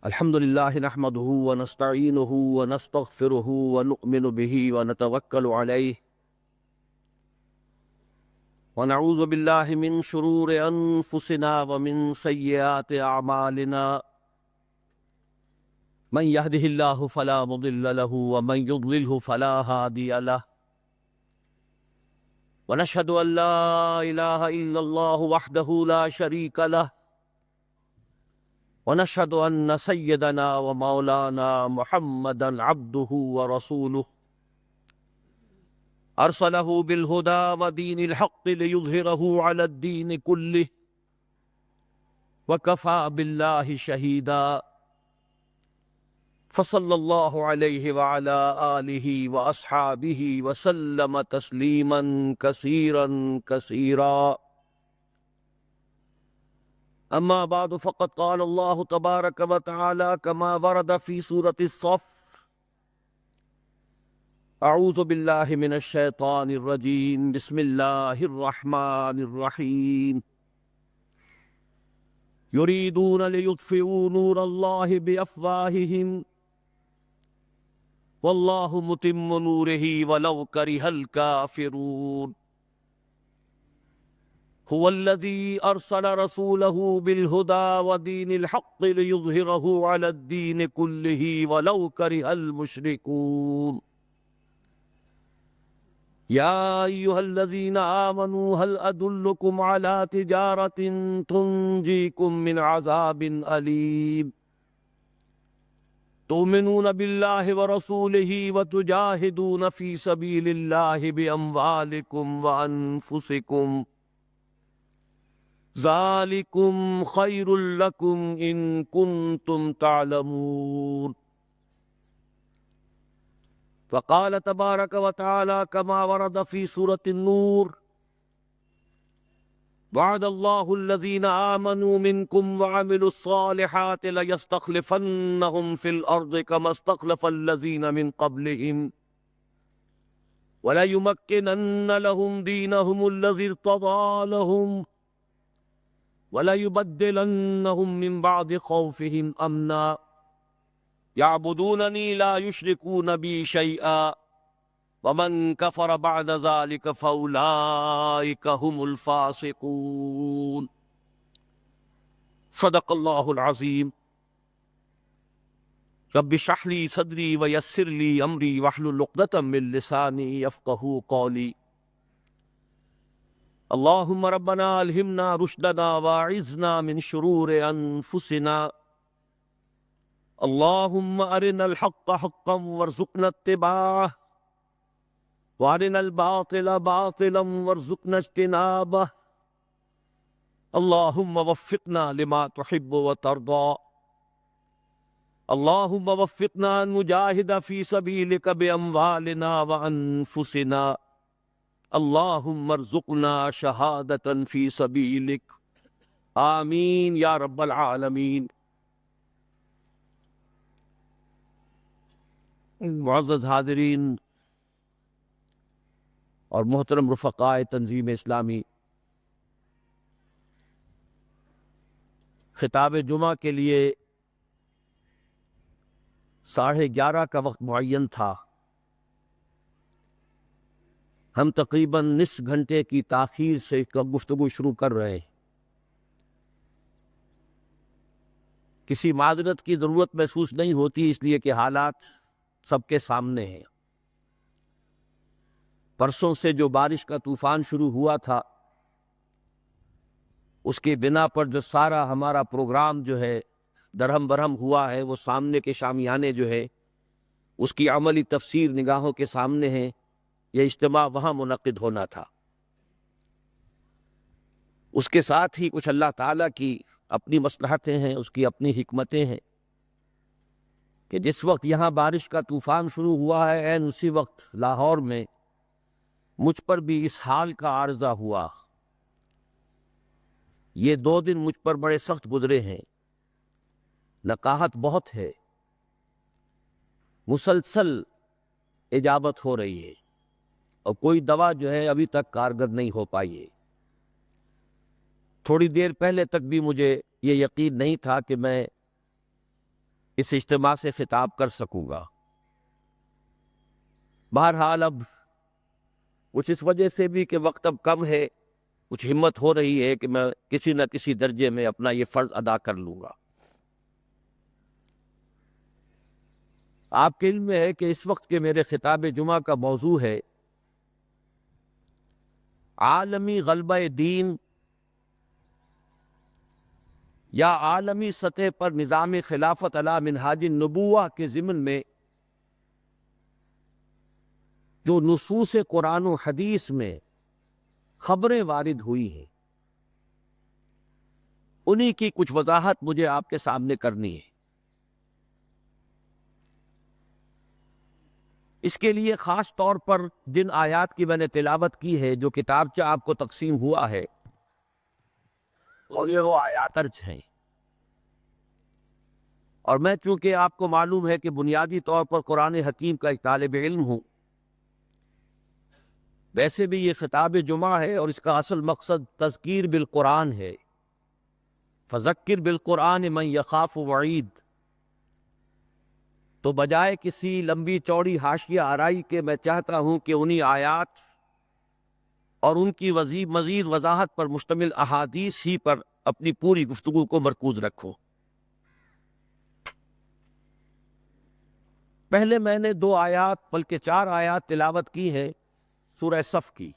الحمد لله نحمده ونستعينه ونستغفره ونؤمن به ونتوكل عليه ونعوذ بالله من شرور أنفسنا ومن سيئات أعمالنا من يهده الله فلا مضل له ومن يضلله فلا هادي له ونشهد أن لا إله إلا الله وحده لا شريك له ونشهد أن سيدنا ومولانا محمدا عبده ورسوله أرسله بالهدى ودين الحق ليظهره على الدين كله وكفى بالله شهيدا فصلى الله عليه وعلى آله وأصحابه وسلم تسليما كثيرا كثيرا أما بعد فقد قال الله تبارك وتعالى كما ورد في سورة الصف أعوذ بالله من الشيطان الرجيم بسم الله الرحمن الرحيم يريدون ليطفئوا نور الله بأفواههم والله متم نوره ولو كره الكافرون هو الذي أرسل رسوله بالهدى ودين الحق ليظهره على الدين كله ولو كره المشركون يا أيها الذين آمنوا هل أدلكم على تجارة تنجيكم من عذاب أليم تؤمنون بالله ورسوله وتجاهدون في سبيل الله بأموالكم وأنفسكم ذلكم خير لكم إن كنتم تعلمون فقال تبارك وتعالى كما ورد في سورة النور وعد الله الذين آمنوا منكم وعملوا الصالحات ليستخلفنهم في الأرض كما استخلف الذين من قبلهم وليمكنن لهم دينهم الذي ارتضى لهم وليبدلنهم من بعد خوفهم أمنا يعبدونني لا يشركون بي شيئا ومن كفر بعد ذلك فأولئك هم الفاسقون صدق الله العظيم رب اشرح لي صدري ويسر لي أمري واحلل عقدة من لساني يفقهوا قولي اللهم ربنا ألهمنا رشدنا واعذنا من شرور أنفسنا اللهم أرنا الحق حقا وارزقنا اتباعه وأرنا الباطل باطلا وارزقنا اجتنابه اللهم وفقنا لما تحب وترضى اللهم وفقنا أن نجاهد في سبيلك بأموالنا وأنفسنا اللهم ارزقنا شهادة في سبيلك آمين يا رب العالمين. معزز حاضرین اور محترم رفقائے تنظیم اسلامی، خطاب جمعہ کے لیے 11:30 کا وقت معین تھا. ہم تقریباً نصف گھنٹے کی تاخیر سے گفتگو شروع کر رہے ہیں. کسی معذرت کی ضرورت محسوس نہیں ہوتی، اس لیے کہ حالات سب کے سامنے ہیں. پرسوں سے جو بارش کا طوفان شروع ہوا تھا، اس کی بنا پر جو سارا ہمارا پروگرام جو ہے درہم برہم ہوا ہے، وہ سامنے کے شامیانے جو ہے اس کی عملی تفسیر نگاہوں کے سامنے ہے. یہ اجتماع وہاں منعقد ہونا تھا. اس کے ساتھ ہی کچھ اللہ تعالیٰ کی اپنی مصلحتیں ہیں، اس کی اپنی حکمتیں ہیں کہ جس وقت یہاں بارش کا طوفان شروع ہوا ہے، عین اسی وقت لاہور میں مجھ پر بھی اس حال کا عارضہ ہوا. یہ 2 دن مجھ پر بڑے سخت گزرے ہیں. نقاہت بہت ہے، مسلسل اجابت ہو رہی ہے اور کوئی دوا جو ہے ابھی تک کارگر نہیں ہو پائی ہے. تھوڑی دیر پہلے تک بھی مجھے یہ یقین نہیں تھا کہ میں اس اجتماع سے خطاب کر سکوں گا۔ بہرحال اب کچھ اس وجہ سے بھی کہ وقت اب کم ہے، کچھ ہمت ہو رہی ہے کہ میں کسی نہ کسی درجے میں اپنا یہ فرض ادا کر لوں گا۔ آپ کے علم میں ہے کہ اس وقت کے میرے خطاب جمعہ کا موضوع ہے عالمی غلبہ دین یا عالمی سطح پر نظام خلافت علی منہاج النبوہ کے ضمن میں جو نصوص قرآن و حدیث میں خبریں وارد ہوئی ہیں، انہی کی کچھ وضاحت مجھے آپ کے سامنے کرنی ہے۔ اس کے لیے خاص طور پر جن آیات کی میں نے تلاوت کی ہے، جو کتابچہ آپ کو تقسیم ہوا ہے، اور یہ وہ آیات درج ہیں، اور میں چونکہ آپ کو معلوم ہے کہ بنیادی طور پر قرآن حکیم کا ایک طالب علم ہوں، ویسے بھی یہ خطاب جمعہ ہے اور اس کا اصل مقصد تذکیر بالقرآن ہے، فذکر بالقرآن من یخاف وعید۔ تو بجائے کسی لمبی چوڑی حاشیہ آرائی کے میں چاہتا ہوں کہ انہی آیات اور ان کی مزید وضاحت پر مشتمل احادیث ہی پر اپنی پوری گفتگو کو مرکوز رکھوں۔ پہلے میں نے 2 آیات بلکہ 4 آیات تلاوت کی ہیں سورہ صف کی۔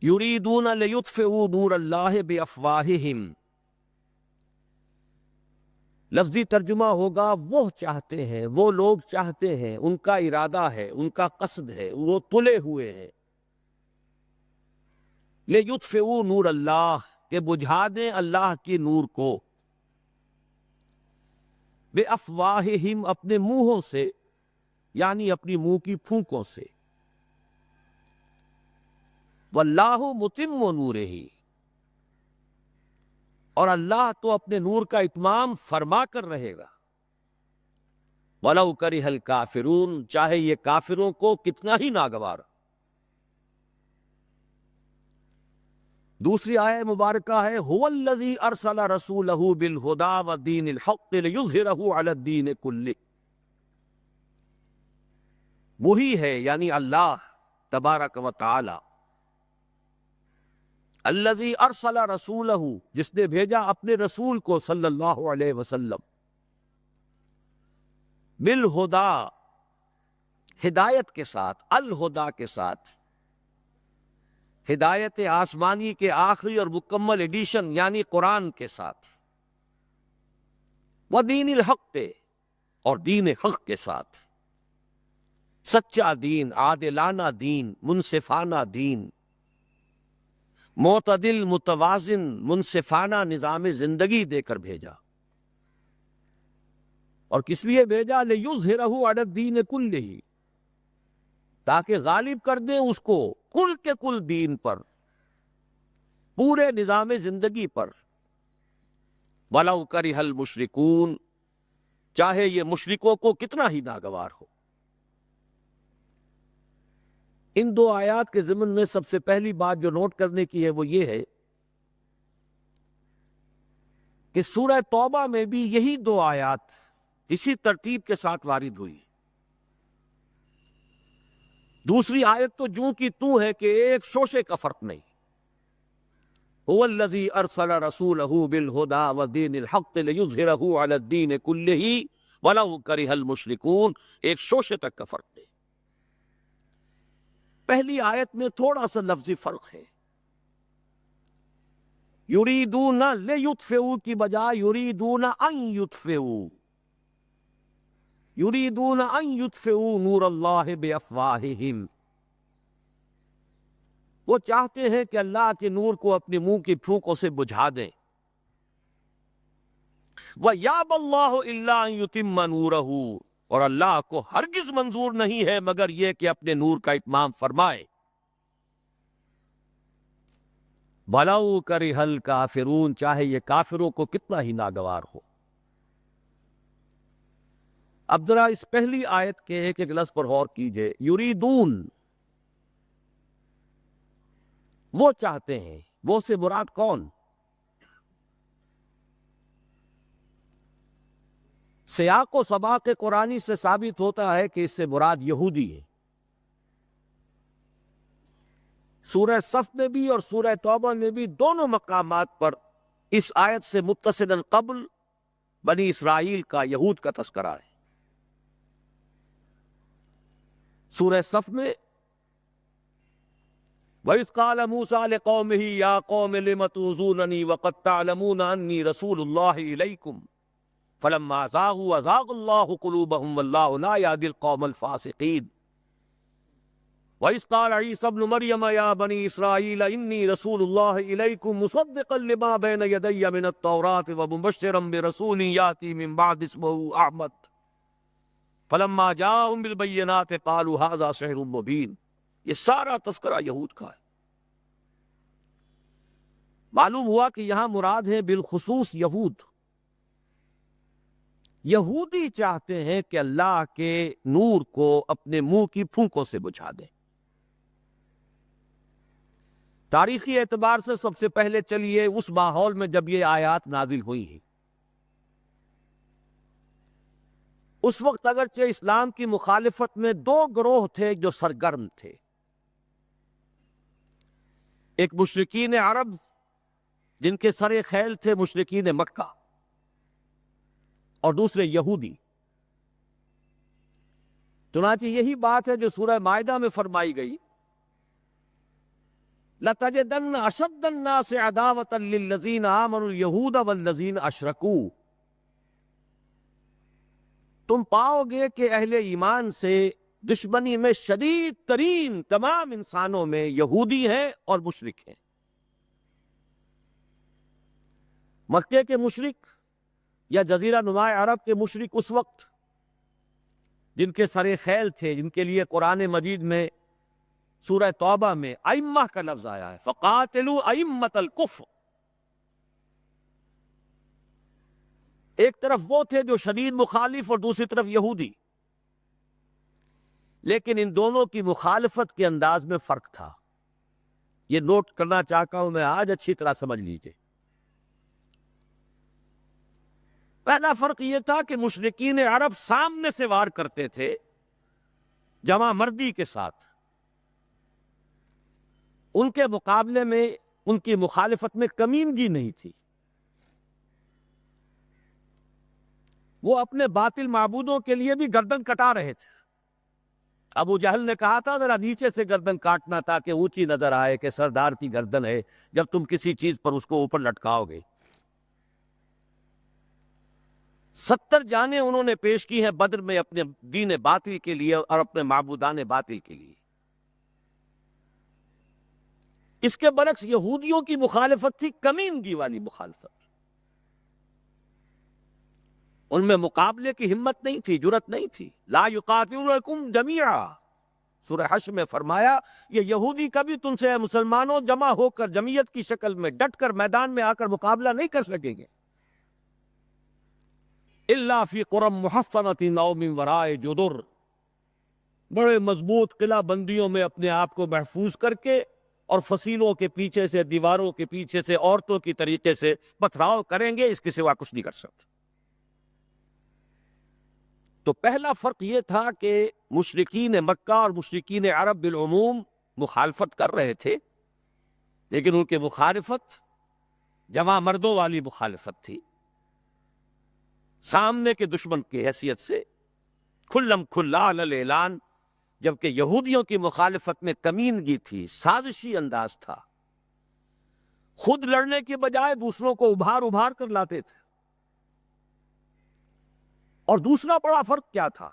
یریدون لیطفئوا نور اللہ بافواہہم، لفظی ترجمہ ہوگا وہ چاہتے ہیں، وہ لوگ چاہتے ہیں، ان کا ارادہ ہے، ان کا قصد ہے، وہ تلے ہوئے ہیں، لیطفئوا نور اللہ، کہ بجھا دیں اللہ کی نور کو، بافواہہم، اپنے منہوں سے، یعنی اپنی منہ کی پھونکوں سے، واللہ متم نورہ، اور اللہ تو اپنے نور کا اتمام فرما کر رہے گا، وَلَوْ كَرِهَ الْكَافِرُونَ، چاہے یہ کافروں کو کتنا ہی ناگوار۔ دوسری آیہ مبارکہ ہے هُوَ الَّذِي أَرْسَلَ رَسُولَهُ بِالْهُدَى وَدِينِ الْحَقِّ لِيُظْهِرَهُ عَلَى الدِّينِ كُلِّهِ، وہی ہے یعنی اللہ تبارک و تعالی، الذی ارسل رسولہ، جس نے بھیجا اپنے رسول کو صلی اللہ علیہ وسلم، بالہدا، ہدایت کے ساتھ، الہدا کے ساتھ، ہدایت آسمانی کے آخری اور مکمل ایڈیشن یعنی قرآن کے ساتھ، ودین الحق، اور دین حق کے ساتھ، سچا دین، عادلانہ دین، منصفانہ دین، معتدل، متوازن، منصفانہ نظام زندگی دے کر بھیجا۔ اور کس لیے بھیجا؟ لِیُظْہِرَهُ عَلَى الدِّينِ كُلِّهِ، تاکہ غالب کر دیں اس کو کل کے کل دین پر، پورے نظام زندگی پر، وَلَوْ كَرِهَ الْمُشْرِكُونَ، چاہے یہ مشرکوں کو کتنا ہی ناگوار ہو۔ ان 2 آیات کے ضمن میں سب سے پہلی بات جو نوٹ کرنے کی ہے وہ یہ ہے کہ سورہ توبہ میں بھی یہی 2 آیات اسی ترتیب کے ساتھ وارد ہوئی۔ دوسری آیت تو جوں کی توں ہے کہ ایک شوشے کا فرق نہیں۔ هو الذی ارسل رسولہ بالہدی ودین الحق لیظہرہ علی الدین کلہ ولو کرہ المشرکون، ایک شوشے تک کا فرق نہیں۔ پہلی آیت میں تھوڑا سا لفظی فرق ہے، یریدون لیطفئوا کی بجائے یریدون ان یطفئوا، یریدون ان یطفئوا نور اللہ بافواہہم، وہ چاہتے ہیں کہ اللہ کے نور کو اپنے منہ کی پھونکوں سے بجھا دیں۔ وَيَأْبَى اللَّهُ إِلَّا أَن يُتِمَّ نُورَهُ، اور اللہ کو ہرگز منظور نہیں ہے مگر یہ کہ اپنے نور کا اتمام فرمائے۔ وَلَوْ كَرِهَ الْكَافِرُونَ، چاہے یہ کافروں کو کتنا ہی ناگوار ہو۔ اب ذرا اس پہلی آیت کے ایک لفظ پر غور کیجئے، یریدون، وہ چاہتے ہیں، وہ سے مراد کون؟ سیاق و سباق قرآنی سے ثابت ہوتا ہے کہ اس سے مراد یہودی ہے۔ سورہ صف میں بھی اور سورہ توبہ میں بھی دونوں مقامات پر اس آیت سے متصلاً قبل بنی اسرائیل کا، یہود کا تذکرہ ہے۔ سورہ صف میں وَإِذْ قَالَ مُوسَىٰ لِقَوْمِهِ يَا قَوْمِ لِمَ تُؤْذُونَنِي وَقَدْ تَعْلَمُونَ أَنِّي رَسُولُ اللَّهِ إِلَيْكُمْ فَلَمَّا زَاغُوا أَزَاغَ اللَّهُ قُلُوبَهُمْ وَاللَّهُ لَا يَهْدِي الْقَوْمَ الْفَاسِقِينَ وَإِذْ قَالَ عِيسَى ابْنُ مَرْيَمَ يَا بَنِي إِسْرَائِيلَ إِنِّي رَسُولُ اللَّهِ إِلَيْكُمْ مُصَدِّقًا لِمَا بَيْنَ يَدَيَّ مِنَ التَّوْرَاةِ وَمُبَشِّرًا بِرَسُولٍ يَأْتِي مِن بَعْدِي اسْمُهُ أَحْمَدُ فَلَمَّا جَاءَهُم بِالْبَيِّنَاتِ قَالُوا هَذَا سِحْرٌ مُبِينٌ۔ یہ سارا تذکرہ یہود کا ہے۔ معلوم ہوا کہ یہاں مراد ہے بالخصوص یہود۔ یہودی چاہتے ہیں کہ اللہ کے نور کو اپنے منہ کی پھونکوں سے بجھا دیں۔ تاریخی اعتبار سے سب سے پہلے چلیے اس ماحول میں جب یہ آیات نازل ہوئی ہیں، اس وقت اگرچہ اسلام کی مخالفت میں دو گروہ تھے جو سرگرم تھے، ایک مشرکین عرب جن کے سر خیل تھے مشرکین مکہ، اور دوسرے یہودی۔ چنانچہ یہی بات ہے جو سورہ مائدہ میں فرمائی گئی، لَتَجِدَنَّ أَشَدَّ النَّاسِ عَدَاوَةً لِلَّذِينَ آمَنُوا الْيَهُودَ وَالَّذِينَ أَشْرَكُوا۔ تم پاؤ گے کہ اہل ایمان سے دشمنی میں شدید ترین تمام انسانوں میں یہودی ہیں اور مشرک ہیں۔ مکے کے مشرک یا جزیرہ نما عرب کے مشرک اس وقت جن کے سر خیل تھے، جن کے لیے قرآن مجید میں سورہ توبہ میں ائمہ کا لفظ آیا ہے، فَقَاتِلُوا أَئِمَّةَ الْكُفْرِ، ایک طرف وہ تھے جو شدید مخالف اور دوسری طرف یہودی، لیکن ان دونوں کی مخالفت کے انداز میں فرق تھا۔ یہ نوٹ کرنا چاہتا ہوں میں آج، اچھی طرح سمجھ لیجئے۔ پہلا فرق یہ تھا کہ مشرکین عرب سامنے سے وار کرتے تھے جمع مردی کے ساتھ، ان کے مقابلے میں ان کی مخالفت میں کمینگی نہیں تھی۔ وہ اپنے باطل معبودوں کے لیے بھی گردن کٹا رہے تھے۔ ابو جہل نے کہا تھا ذرا نیچے سے گردن کاٹنا تاکہ اونچی نظر آئے کہ سردار کی گردن ہے، جب تم کسی چیز پر اس کو اوپر لٹکاؤ گے۔ 70 جانیں انہوں نے پیش کی ہیں بدر میں اپنے دین باطل کے لیے اور اپنے معبودان باطل کے لیے۔ اس کے برعکس یہودیوں کی مخالفت تھی کمینگی والی مخالفت، ان میں مقابلے کی ہمت نہیں تھی، جرأت نہیں تھی۔ لا یقاتلونکم جمیعا، سورہ حشر میں فرمایا یہ یہودی کبھی تم سے مسلمانوں جمع ہو کر جمعیت کی شکل میں ڈٹ کر میدان میں آ کر مقابلہ نہیں کر سکیں گے، الا فی قری محصنۃ او من وراء جدر، بڑے مضبوط قلعہ بندیوں میں اپنے آپ کو محفوظ کر کے اور فصیلوں کے پیچھے سے، دیواروں کے پیچھے سے، عورتوں کی طریقے سے پتھراؤ کریں گے، اس کے سوا کچھ نہیں کر سکتے۔ تو پہلا فرق یہ تھا کہ مشرکین مکہ اور مشرکین عرب بالعموم مخالفت کر رہے تھے، لیکن ان کی مخالفت جمع مردوں والی مخالفت تھی، سامنے کے دشمن کی حیثیت سے کھلم کھلا علی الاعلان، جبکہ یہودیوں کی مخالفت میں کمینگی تھی، سازشی انداز تھا، خود لڑنے کے بجائے دوسروں کو ابھار ابھار کر لاتے تھے۔ اور دوسرا بڑا فرق کیا تھا،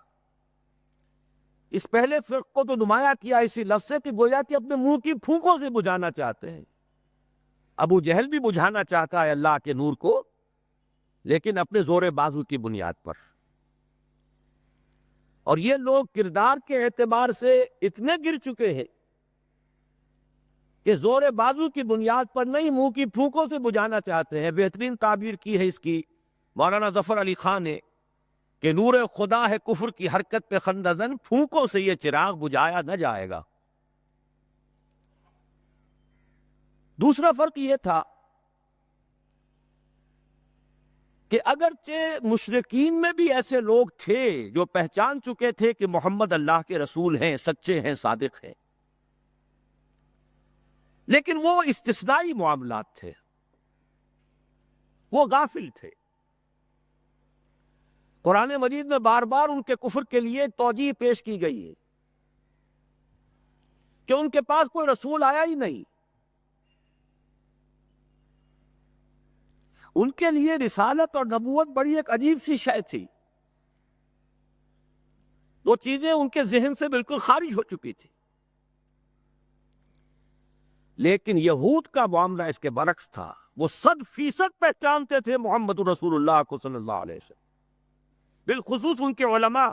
اس پہلے فرق کو تو نمایاں کیا اسی لفظ سے کہ گویا کہ اپنے منہ کی پھونکوں سے بجھانا چاہتے ہیں۔ ابو جہل بھی بجھانا چاہتا ہے اللہ کے نور کو، لیکن اپنے زور بازو کی بنیاد پر۔ اور یہ لوگ کردار کے اعتبار سے اتنے گر چکے ہیں کہ زور بازو کی بنیاد پر نہیں، منہ کی پھونکوں سے بجھانا چاہتے ہیں۔ بہترین تعبیر کی ہے اس کی مولانا ظفر علی خان نے کہ نور خدا ہے کفر کی حرکت پہ خندہ زن، پھونکوں سے یہ چراغ بجھایا نہ جائے گا۔ دوسرا فرق یہ تھا کہ اگرچہ مشرکین میں بھی ایسے لوگ تھے جو پہچان چکے تھے کہ محمد اللہ کے رسول ہیں، سچے ہیں، صادق ہیں، لیکن وہ استثنائی معاملات تھے، وہ غافل تھے۔ قرآن مجید میں بار بار ان کے کفر کے لیے توجیہ پیش کی گئی ہے کہ ان کے پاس کوئی رسول آیا ہی نہیں۔ ان کے لیے رسالت اور نبوت بڑی ایک عجیب سی شے تھی، وہ چیزیں ان کے ذہن سے بالکل خارج ہو چکی تھی۔ لیکن یہود کا معاملہ اس کے برعکس تھا، وہ 100% پہچانتے تھے محمد رسول اللہ کو صلی اللہ علیہ وسلم، بالخصوص ان کے علماء،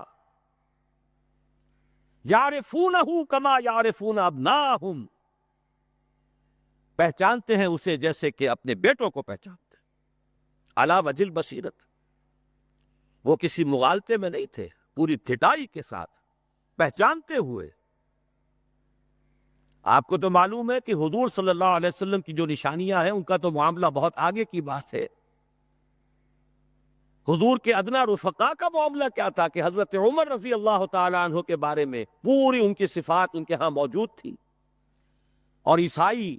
یعرفونہ کما یعرفون ابناءہم، پہچانتے ہیں اسے جیسے کہ اپنے بیٹوں کو پہچانتے، علی وجہ البصیرت، وہ کسی مغالطے میں نہیں تھے، پوری ڈٹائی کے ساتھ پہچانتے ہوئے۔ آپ کو تو معلوم ہے کہ حضور صلی اللہ علیہ وسلم کی جو نشانیاں ہیں ان کا تو معاملہ بہت آگے کی بات ہے۔ حضور کے ادنا رفقا کا معاملہ کیا تھا کہ حضرت عمر رضی اللہ تعالیٰ عنہ کے بارے میں پوری ان کی صفات ان کے ہاں موجود تھی، اور عیسائی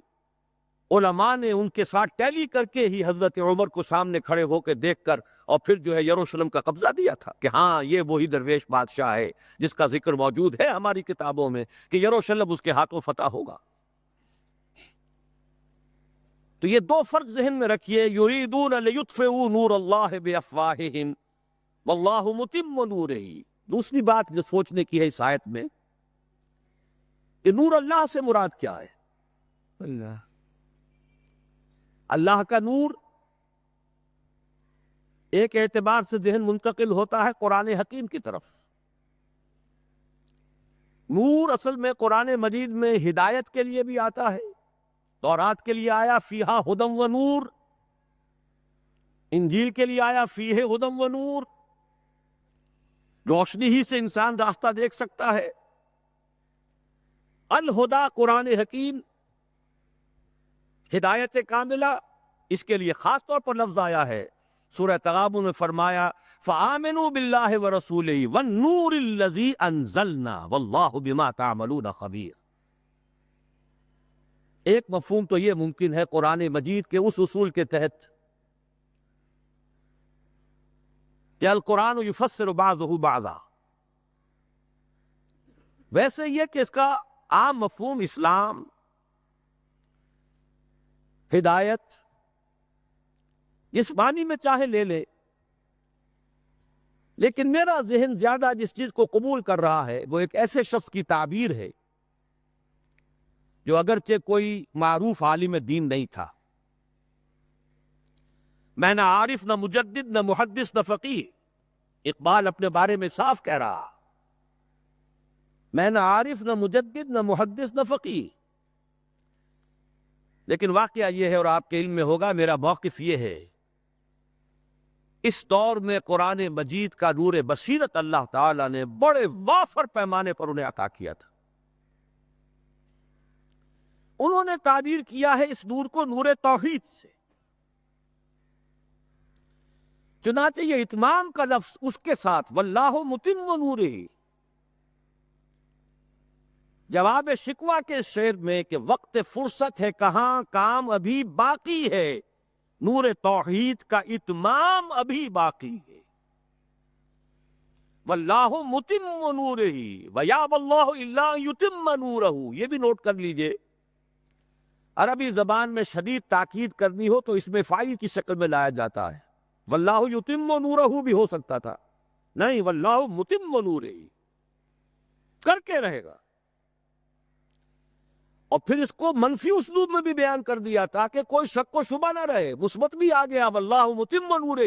علماء نے ان کے ساتھ ٹیلی کر کے ہی حضرت عمر کو سامنے کھڑے ہو کے دیکھ کر اور پھر جو ہے یروشلم کا قبضہ دیا تھا کہ ہاں یہ وہی درویش بادشاہ ہے جس کا ذکر موجود ہے ہماری کتابوں میں کہ یروشلم اس کے ہاتھوں فتح ہوگا۔ تو یہ دو فرق ذہن میں رکھیے، یریدون لیطفئوا نور اللہ بافواہہم واللہ متم نورہ۔ دوسری بات جو سوچنے کی ہے اس آیت میں کہ نور اللہ سے مراد کیا ہے؟ اللہ کا نور ایک اعتبار سے ذہن منتقل ہوتا ہے قرآن حکیم کی طرف۔ نور اصل میں قرآن مجید میں ہدایت کے لیے بھی آتا ہے، تورات کے لیے آیا فیہا ہدی و نور، انجیل کے لیے آیا فیہ ہدی و نور، روشنی ہی سے انسان راستہ دیکھ سکتا ہے۔ الہدا قرآن حکیم، ہدایت کاملہ، اس کے لیے خاص طور پر لفظ آیا ہے۔ سورہ تغابن میں فرمایا فآمنوا باللہ ورسولہ والنور الذی انزلنا واللہ بما تعملون خبیر۔ ایک مفہوم تو یہ ممکن ہے قرآن مجید کے اس اصول کے تحت کہ القرآن یفسر بعضہ بعضا، ویسے یہ کہ اس کا عام مفہوم اسلام، ہدایت، جس معنی میں چاہے لے لے، لیکن میرا ذہن زیادہ جس چیز کو قبول کر رہا ہے وہ ایک ایسے شخص کی تعبیر ہے جو اگرچہ کوئی معروف عالم دین نہیں تھا، میں نہ عارف، نہ مجدد، نہ محدث، نہ فقیہ، اقبال اپنے بارے میں صاف کہہ رہا، میں نہ عارف، نہ مجدد، نہ محدث، نہ فقیہ، لیکن واقعہ یہ ہے اور آپ کے علم میں ہوگا، میرا موقف یہ ہے، اس دور میں قرآن مجید کا نور بصیرت اللہ تعالیٰ نے بڑے وافر پیمانے پر انہیں عطا کیا تھا۔ انہوں نے تعبیر کیا ہے اس نور کو نور توحید سے، چنانچہ یہ اتمام کا لفظ اس کے ساتھ واللہ متم نورہ، جواب شکوہ کے شعر میں کہ وقت فرصت ہے کہاں، کام ابھی باقی ہے، نور توحید کا اتمام ابھی باقی ہے، واللہ متم نورہ ویابی اللہ الا ان یتم نورہ۔ یہ بھی نوٹ کر لیجئے، عربی زبان میں شدید تاکید کرنی ہو تو اس میں فاعل کی شکل میں لایا جاتا ہے، واللہ یتم نورہ بھی ہو سکتا تھا، نہیں، واللہ متم نورہ کر کے رہے گا۔ اور پھر اس کو منفی اسلوب میں بھی بیان کر دیا تاکہ کوئی شک و شبہ نہ رہے، مثبت بھی آ گیا واللہ متم نورہ،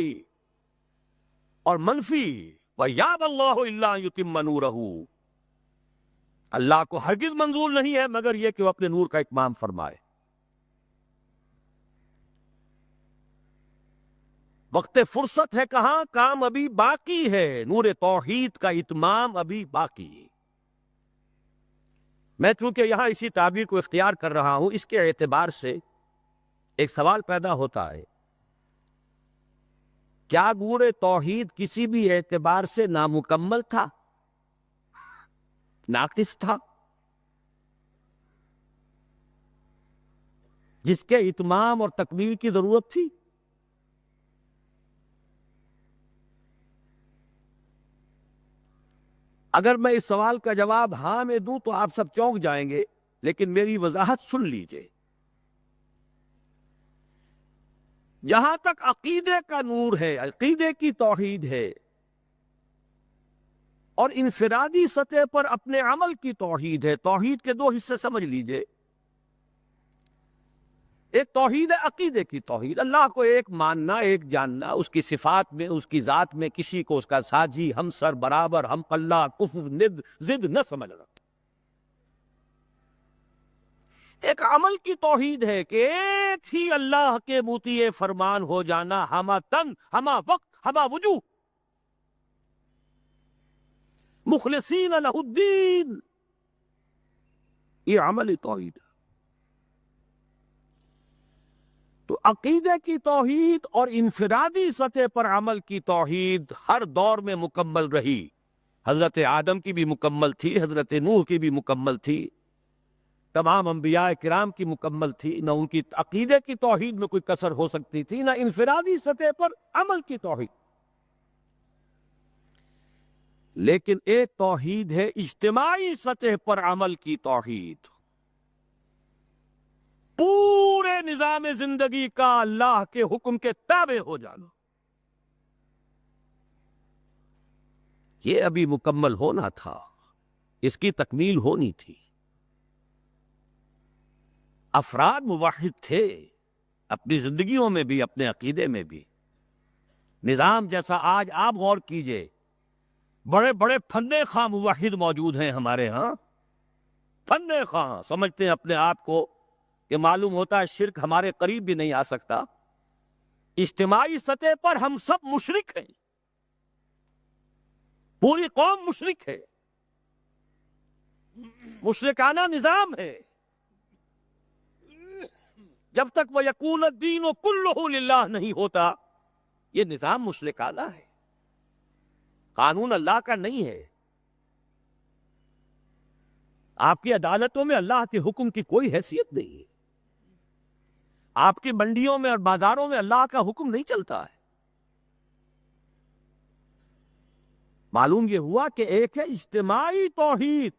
اور منفی وَيَأْبَى اللَّهُ إِلَّا أَن يُتِمَّ نُورَهُ، اللہ کو ہرگز منظور نہیں ہے مگر یہ کہ وہ اپنے نور کا اتمام فرمائے۔ وقت فرصت ہے کہاں، کام ابھی باقی ہے، نور توحید کا اتمام ابھی باقی ہے۔ میں چونکہ یہاں اسی تعبیر کو اختیار کر رہا ہوں، اس کے اعتبار سے ایک سوال پیدا ہوتا ہے کیا نور توحید کسی بھی اعتبار سے نامکمل تھا، ناقص تھا، جس کے اتمام اور تکمیل کی ضرورت تھی؟ اگر میں اس سوال کا جواب ہاں میں دوں تو آپ سب چونک جائیں گے، لیکن میری وضاحت سن لیجئے۔ جہاں تک عقیدے کا نور ہے، عقیدے کی توحید ہے، اور انفرادی سطح پر اپنے عمل کی توحید ہے، توحید کے دو حصے سمجھ لیجئے۔ ایک توحید ہے عقیدے کی توحید، اللہ کو ایک ماننا، ایک جاننا، اس کی صفات میں، اس کی ذات میں کسی کو اس کا ساجی، ہمسر، برابر، ہم پلہ، کفو، ند، ضد نہ سمجھنا۔ ایک عمل کی توحید ہے کہ ایک ہی اللہ کے مطیع فرمان ہو جانا، ہمہ تن، ہمہ وقت، ہمہ وجوہ، مخلصین لہ الدین، یہ عمل توحید ہے۔ تو عقیدے کی توحید اور انفرادی سطح پر عمل کی توحید ہر دور میں مکمل رہی۔ حضرت آدم کی بھی مکمل تھی، حضرت نوح کی بھی مکمل تھی، تمام انبیاء کرام کی مکمل تھی، نہ ان کی عقیدے کی توحید میں کوئی کسر ہو سکتی تھی، نہ انفرادی سطح پر عمل کی توحید۔ لیکن ایک توحید ہے اجتماعی سطح پر عمل کی توحید، پورے نظام زندگی کا اللہ کے حکم کے تابع ہو جانا۔ یہ ابھی مکمل ہونا تھا، اس کی تکمیل ہونی تھی۔ افراد موحد تھے اپنی زندگیوں میں بھی، اپنے عقیدے میں بھی۔ نظام جیسا آج آپ غور کیجئے، بڑے بڑے فن خواہ موحد موجود ہیں ہمارے ہاں، فن خواہ سمجھتے ہیں اپنے آپ کو کہ معلوم ہوتا ہے شرک ہمارے قریب بھی نہیں آ سکتا۔ اجتماعی سطح پر ہم سب مشرک ہیں، پوری قوم مشرک ہے، مشرکانہ نظام ہے۔ جب تک وَيَكُونَ الدِّينُ كُلُّهُ لِلَّهِ نہیں ہوتا، یہ نظام مشرکانہ ہے، قانون اللہ کا نہیں ہے۔ آپ کی عدالتوں میں اللہ کے حکم کی کوئی حیثیت نہیں ہے، آپ کی منڈیوں میں اور بازاروں میں اللہ کا حکم نہیں چلتا ہے۔ معلوم یہ ہوا کہ ایک ہے اجتماعی توحید۔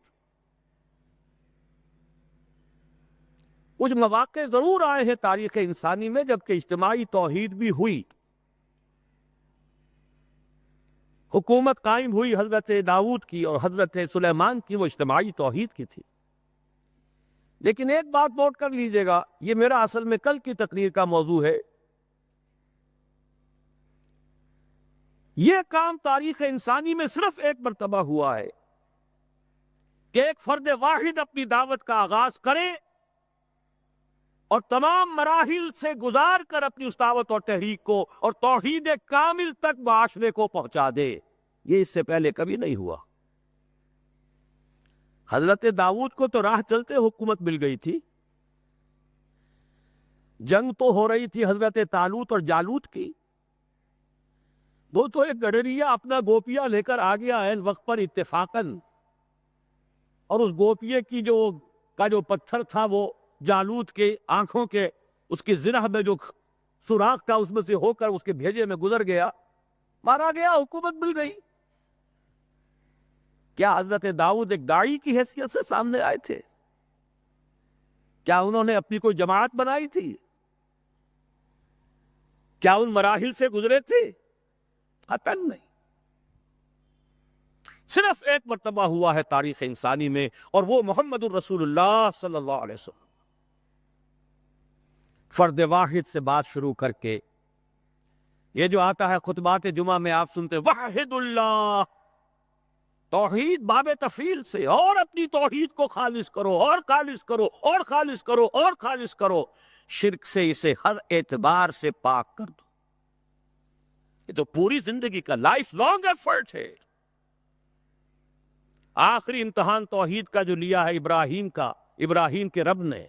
کچھ مواقع ضرور آئے ہیں تاریخ انسانی میں جبکہ اجتماعی توحید بھی ہوئی، حکومت قائم ہوئی حضرت داؤد کی اور حضرت سلیمان کی، وہ اجتماعی توحید کی تھی۔ لیکن ایک بات نوٹ کر لیجئے گا، یہ میرا اصل میں کل کی تقریر کا موضوع ہے۔ یہ کام تاریخ انسانی میں صرف ایک مرتبہ ہوا ہے کہ ایک فرد واحد اپنی دعوت کا آغاز کرے اور تمام مراحل سے گزار کر اپنی اس دعوت اور تحریک کو اور توحید کامل تک معاشرے کو پہنچا دے۔ یہ اس سے پہلے کبھی نہیں ہوا۔ حضرت داؤد کو تو راہ چلتے حکومت مل گئی تھی، جنگ تو ہو رہی تھی حضرت طالوت اور جالوت کی، وہ تو ایک گڈریا اپنا گوپیا لے کر آ گیا عین وقت پر اتفاقاً، اور اس گوپیے کی جو پتھر تھا وہ جالوت کے آنکھوں کے اس کی زنہ میں جو سوراخ تھا اس میں سے ہو کر اس کے بھیجے میں گزر گیا، مارا گیا، حکومت مل گئی۔ کیا حضرت داؤد ایک داعی کی حیثیت سے سامنے آئے تھے؟ کیا انہوں نے اپنی کوئی جماعت بنائی تھی؟ کیا ان مراحل سے گزرے تھے؟ قطعاً نہیں۔ صرف ایک مرتبہ ہوا ہے تاریخ انسانی میں، اور وہ محمد الرسول اللہ صلی اللہ علیہ وسلم۔ فرد واحد سے بات شروع کر کے یہ جو آتا ہے خطبات جمعہ میں آپ سنتے وحد اللہ، توحید باب تفعیل سے، اور اپنی توحید کو خالص کرو اور خالص کرو اور خالص کرو اور خالص کرو، شرک سے اسے ہر اعتبار سے پاک کر دو۔ یہ تو پوری زندگی کا لائف لانگ ایفرٹ ہے۔ آخری امتحان توحید کا جو لیا ہے ابراہیم کا، ابراہیم کے رب نے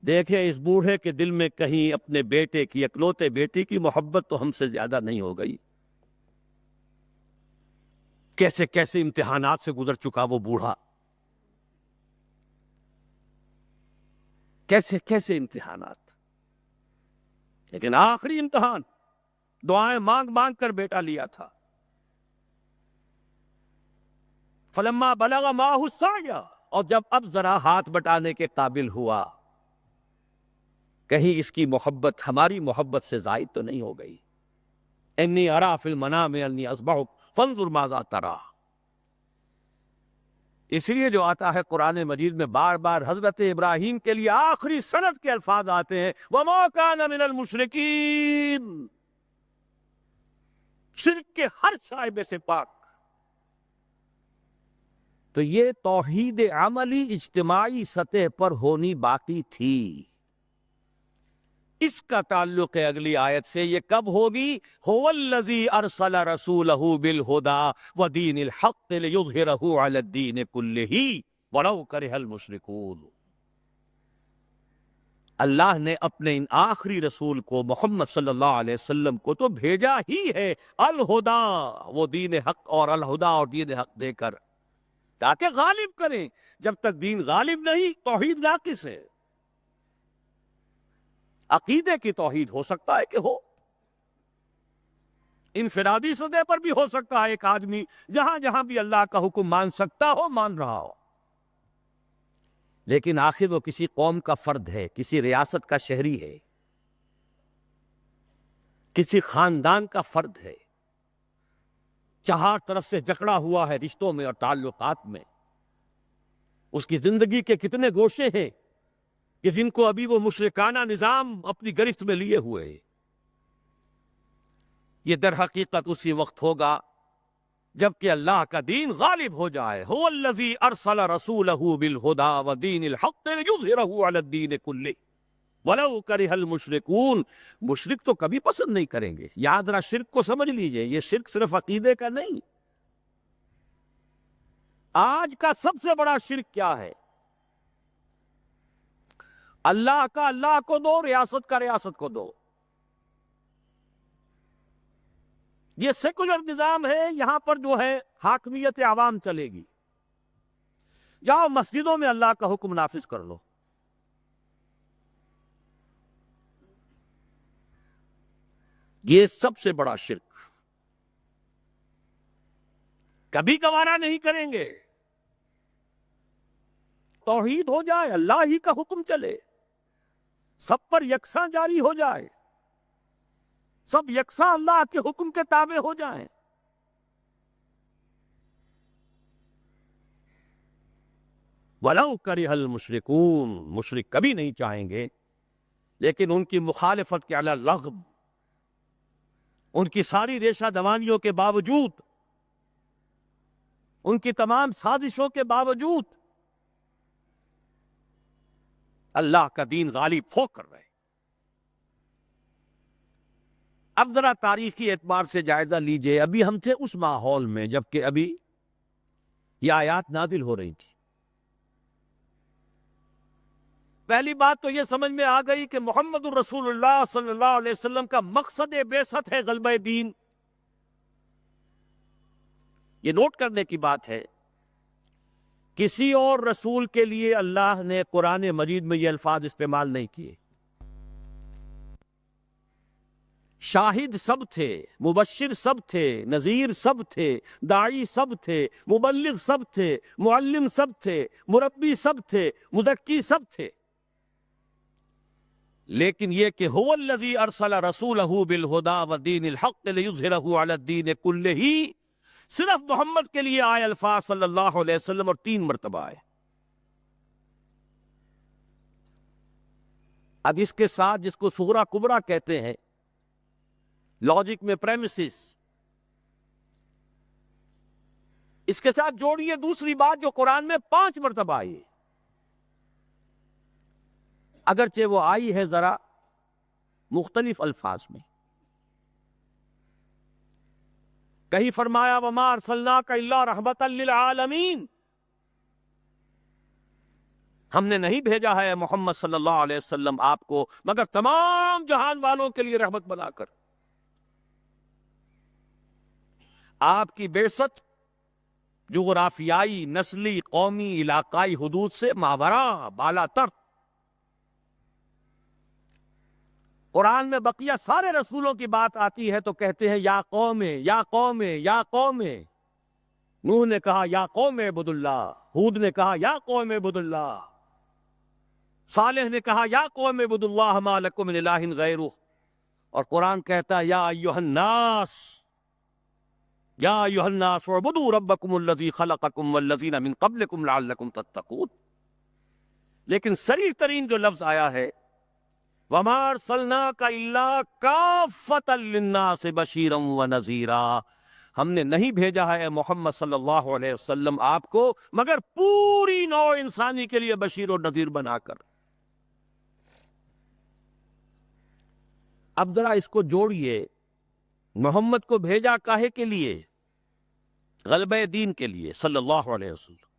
دیکھیں اس بوڑھے کے دل میں کہیں اپنے بیٹے کی، اکلوتے بیٹے کی محبت تو ہم سے زیادہ نہیں ہو گئی؟ کیسے کیسے امتحانات سے گزر چکا وہ بوڑھا، کیسے کیسے امتحانات، لیکن آخری امتحان دعائیں مانگ مانگ کر بیٹا لیا تھا۔ فلما بلغ معہ السعی، اور جب اب ذرا ہاتھ بٹانے کے قابل ہوا، کہیں اس کی محبت ہماری محبت سے زائد تو نہیں ہو گئی؟ انی ارا فی المنام انی اذبحک فانظر ماذا تری، اس لیے جو آتا ہے قرآن مجید میں بار بار حضرت ابراہیم کے لیے آخری سند کے الفاظ آتے ہیں، وما کان من المشرکین، شرک کے ہر شائبے سے پاک۔ تو یہ توحید عملی اجتماعی سطح پر ہونی باقی تھی، اس کا تعلق ہے اگلی آیت سے۔ یہ کب ہوگی؟ هو الذی ارسل رسولہ بالہدی ودین الحق لیظہرہ علی الدین کلہ ولو کرہ المشرکون۔ اللہ نے اپنے ان آخری رسول کو محمد صلی اللہ علیہ وسلم کو تو بھیجا ہی ہے الہدا، وہ دین حق اور الہدا اور دین حق دے کر، تاکہ غالب کریں۔ جب تک دین غالب نہیں توحید ناقص ہے۔ عقیدے کی توحید ہو سکتا ہے کہ ہو، انفرادی سطح پر بھی ہو سکتا ہے، ایک آدمی جہاں جہاں بھی اللہ کا حکم مان سکتا ہو مان رہا ہو، لیکن آخر وہ کسی قوم کا فرد ہے، کسی ریاست کا شہری ہے، کسی خاندان کا فرد ہے، چہار طرف سے جکڑا ہوا ہے رشتوں میں اور تعلقات میں۔ اس کی زندگی کے کتنے گوشے ہیں کہ جن کو ابھی وہ مشرکانہ نظام اپنی گرفت میں لیے ہوئے ہیں۔ یہ در حقیقت اسی وقت ہوگا جب کہ اللہ کا دین غالب ہو جائے۔ هو الذی ارسل رسولہ بالہدی ودین الحق لیظہرہ علی الدین کلہ ولو کرہ المشرکون۔ مشرک تو کبھی پسند نہیں کریں گے۔ یاد رہا، شرک کو سمجھ لیجئے، یہ شرک صرف عقیدے کا نہیں۔ آج کا سب سے بڑا شرک کیا ہے؟ اللہ کا اللہ کو دو، ریاست کا ریاست کو دو۔ یہ سیکولر نظام ہے، یہاں پر جو ہے حاکمیت عوام چلے گی، جاؤ مسجدوں میں اللہ کا حکم نافذ کر لو۔ یہ سب سے بڑا شرک، کبھی گوارا نہیں کریں گے۔ توحید ہو جائے، اللہ ہی کا حکم چلے، سب پر یکساں جاری ہو جائے، سب یکساں اللہ کے حکم کے تابع ہو جائیں۔ وَلَوْ كَرِهَ الْمُشْرِكُونَ، مشرک کبھی نہیں چاہیں گے، لیکن ان کی مخالفت کے علی الرغم، ان کی ساری ریشہ دوانیوں کے باوجود، ان کی تمام سازشوں کے باوجود، اللہ کا دین غالب ہو کر رہے۔ اب ذرا تاریخی اعتبار سے جائزہ لیجئے، ابھی ہم تھے اس ماحول میں جبکہ ابھی یہ آیات نازل ہو رہی تھی۔ پہلی بات تو یہ سمجھ میں آ گئی کہ محمد الرسول اللہ صلی اللہ علیہ وسلم کا مقصد بعثت ہے غلبہ دین۔ یہ نوٹ کرنے کی بات ہے، کسی اور رسول کے لیے اللہ نے قرآن مجید میں یہ الفاظ استعمال نہیں کیے۔ شاہد سب تھے، مبشر سب تھے، نذیر سب تھے، داعی سب تھے، مبلغ سب تھے، معلم سب تھے، مربی سب تھے، مزکی سب تھے، لیکن یہ کہ هو الذی ارسل رسولہ بالہدی ودین الحق لیظہرہ علی الدین کلہ، صرف محمد کے لیے آئے الفاظ صلی اللہ علیہ وسلم، اور 3 مرتبہ آئے۔ اب اس کے ساتھ جس کو صغریٰ کبریٰ کہتے ہیں لاجک میں پریمیسز، اس کے ساتھ جوڑیے دوسری بات جو قرآن میں 5 مرتبہ آئی، اگرچہ وہ آئی ہے ذرا مختلف الفاظ میں۔ کہیں فرمایا وَمَا أَرْسَلْنَاكَ إِلَّا رَحْمَةً لِلْعَالَمِينَ، ہم نے نہیں بھیجا ہے محمد صلی اللہ علیہ وسلم آپ کو مگر تمام جہان والوں کے لیے رحمت بنا کر۔ آپ کی بعثت جغرافیائی، نسلی، قومی، علاقائی حدود سے ماوراء، بالا تر۔ قرآن میں بقیہ سارے رسولوں کی بات آتی ہے تو کہتے ہیں یا قوم، یا قوم، یا قوم۔ نوح نے کہا یا قوم اعبدوا اللہ، ہود نے کہا یا قوم اعبدوا اللہ، صالح نے کہا یا قوم اعبدوا اللہ ما لکم من الہ غیرہ، اور قرآن کہتا ہے یا ایھا الناس، یا ایھا الناس اعبدوا ربکم الذی خلقکم والذین من قبلکم لعلکم تتقون۔ لیکن صریح ترین جو لفظ آیا ہے وَمَا أَرْسَلْنَاكَ إِلَّا كَافَّةً لِلنَّاسِ بَشِيرًا وَنَذِيرًا، ہم نے نہیں بھیجا ہے محمد صلی اللہ علیہ وسلم آپ کو مگر پوری نوع انسانی کے لیے بشیر و نذیر بنا کر۔ اب ذرا اس کو جوڑیے، محمد کو بھیجا کاہے کے لیے؟ غلبہ دین کے لیے صلی اللہ علیہ وسلم،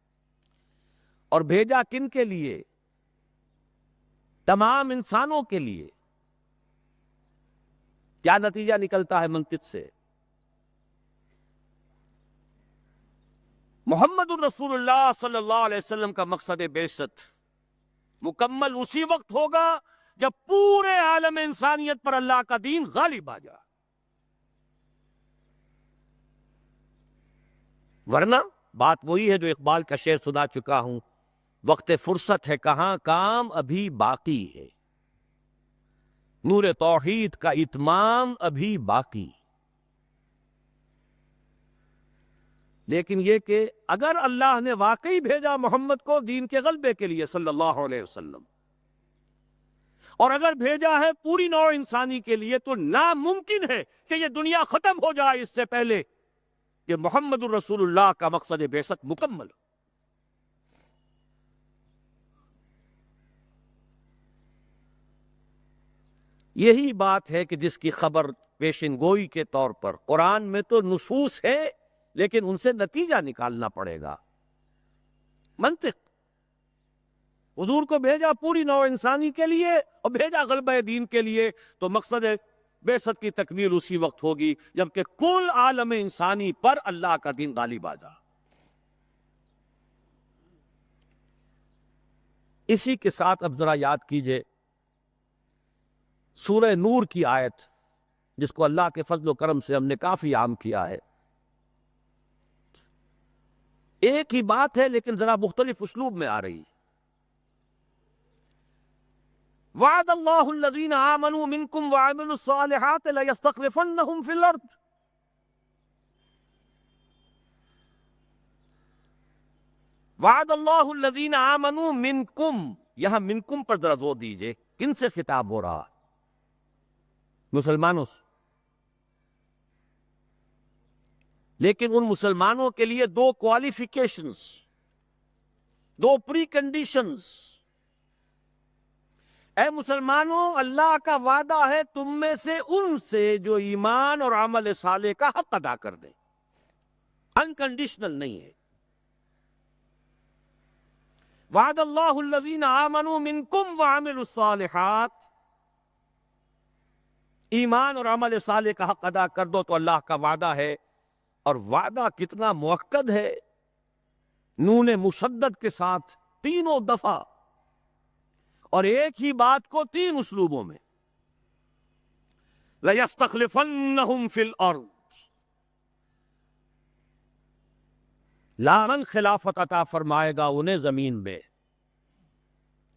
اور بھیجا کن کے لیے؟ تمام انسانوں کے لیے۔ کیا نتیجہ نکلتا ہے منطق سے؟ محمد الرسول اللہ صلی اللہ علیہ وسلم کا مقصد بعثت مکمل اسی وقت ہوگا جب پورے عالم انسانیت پر اللہ کا دین غالب آ جائے، ورنہ بات وہی ہے جو اقبال کا شعر سنا چکا ہوں، وقت فرصت ہے کہاں، کام ابھی باقی ہے، نور توحید کا اتمام ابھی باقی۔ لیکن یہ کہ اگر اللہ نے واقعی بھیجا محمد کو دین کے غلبے کے لیے صلی اللہ علیہ وسلم، اور اگر بھیجا ہے پوری نوع انسانی کے لیے، تو ناممکن ہے کہ یہ دنیا ختم ہو جائے اس سے پہلے کہ محمد الرسول اللہ کا مقصد بعثت مکمل ہو۔ یہی بات ہے کہ جس کی خبر پیشن گوئی کے طور پر قرآن میں تو نصوص ہے، لیکن ان سے نتیجہ نکالنا پڑے گا۔ منطق، حضور کو بھیجا پوری نوع انسانی کے لیے اور بھیجا غلبہ دین کے لیے، تو مقصد بعثت کی تکمیل اسی وقت ہوگی جبکہ کل عالم انسانی پر اللہ کا دین غالب آ جائے۔ اسی کے ساتھ اب ذرا یاد کیجئے سورہ نور کی آیت، جس کو اللہ کے فضل و کرم سے ہم نے کافی عام کیا ہے۔ ایک ہی بات ہے لیکن ذرا مختلف اسلوب میں آ رہی۔ وعد اللہ الذین آمنوا منکم وعملوا الصالحات لیستخلفنہم فی الارض۔ وعد اللہ الذین آمنوا منکم، یہاں منکم پر ذرا زور دیجئے، کن سے خطاب ہو رہا؟ مسلمانوں سے۔ لیکن ان مسلمانوں کے لیے دو کوالیفیکیشنز، دو پری کنڈیشنز۔ اے مسلمانوں، اللہ کا وعدہ ہے تم میں سے ان سے جو ایمان اور عمل صالح کا حق ادا کر دیں، انکنڈیشنل نہیں ہے۔ وعد اللہ الذین آمنوا منکم وعملوا الصالحات، ایمان اور عمل صالح کا حق ادا کر دو تو اللہ کا وعدہ ہے، اور وعدہ کتنا مؤکد ہے، نون مشدد کے ساتھ تینوں دفعہ، اور ایک ہی بات کو تین اسلوبوں میں۔ لَيَسْتَخْلِفَنَّهُمْ فِي الْأَرْضِ، لاً خلافت عطا فرمائے گا انہیں زمین میں،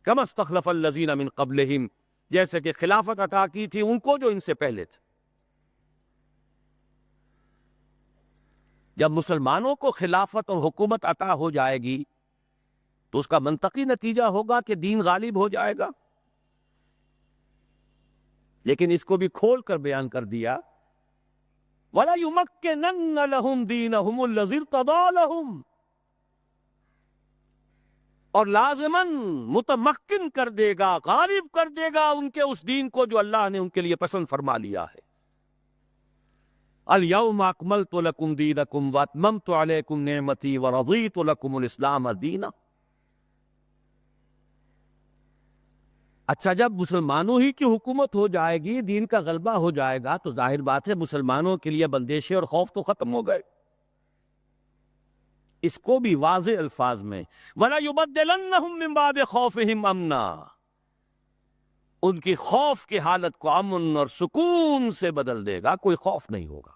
كَمَا اسْتَخْلَفَ الَّذِينَ مِن قَبْلِهِمْ، جیسے کہ خلافت عطا کی تھی ان کو جو ان سے پہلے تھے۔ جب مسلمانوں کو خلافت اور حکومت عطا ہو جائے گی تو اس کا منطقی نتیجہ ہوگا کہ دین غالب ہو جائے گا، لیکن اس کو بھی کھول کر بیان کر دیا وَلَا يُمَكِّنَنَّ لَهُمْ دِينَهُمُ الَّذِي ارْتَضَىٰ لَهُمْ، اور لازماً متمکن کر دے گا، غالب کر دے گا ان کے اس دین کو جو اللہ نے ان کے لیے پسند فرما لیا ہے۔ الْيَوْمَ أَكْمَلْتُ لَكُمْ دِينَكُمْ وَأَتْمَمْتُ عَلَيْكُمْ نِعْمَتِي وَرَضِيتُ لَكُمُ الْإِسْلَامَ دِينًا۔ اچھا، جب مسلمانوں ہی کی حکومت ہو جائے گی، دین کا غلبہ ہو جائے گا، تو ظاہر بات ہے مسلمانوں کے لیے بندشیں اور خوف تو ختم ہو گئے۔ اس کو بھی واضح الفاظ میں وَلَيُبَدِّلَنَّهُم مِّن بَعْدِ خَوْفِهِمْ أَمْنًا، ان کی خوف کی حالت کو امن اور سکون سے بدل دے گا، کوئی خوف نہیں ہوگا۔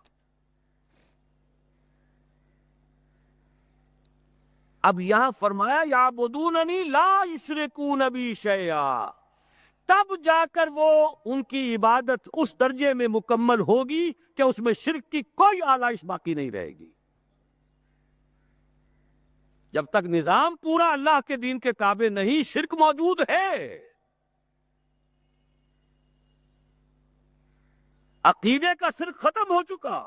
اب یہاں فرمایا یعبدوننی لا یشرکون بی شیئا، تب جا کر وہ ان کی عبادت اس درجے میں مکمل ہوگی کہ اس میں شرک کی کوئی آلائش باقی نہیں رہے گی۔ جب تک نظام پورا اللہ کے دین کے تابع نہیں، شرک موجود ہے۔ عقیدے کا شرک ختم ہو چکا،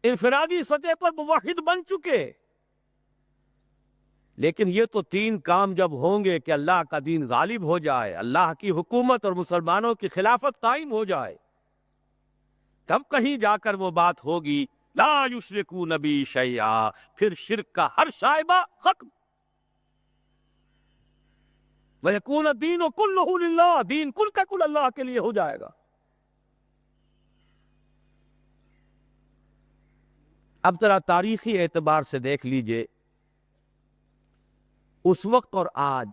انفرادی سطح پر موحد بن چکے۔ لیکن یہ تو تین کام جب ہوں گے کہ اللہ کا دین غالب ہو جائے، اللہ کی حکومت اور مسلمانوں کی خلافت قائم ہو جائے، تب کہیں جا کر وہ بات ہوگی لا یشرکون بی شیئا، پھر شرک کا ہر شائبہ ختم۔ وَيَكُونَ الدِّينُ كُلُّهُ لِلَّهِ، دین کل کا کل اللہ کے لیے ہو جائے گا۔ اب ذرا تاریخی اعتبار سے دیکھ لیجئے، اس وقت اور آج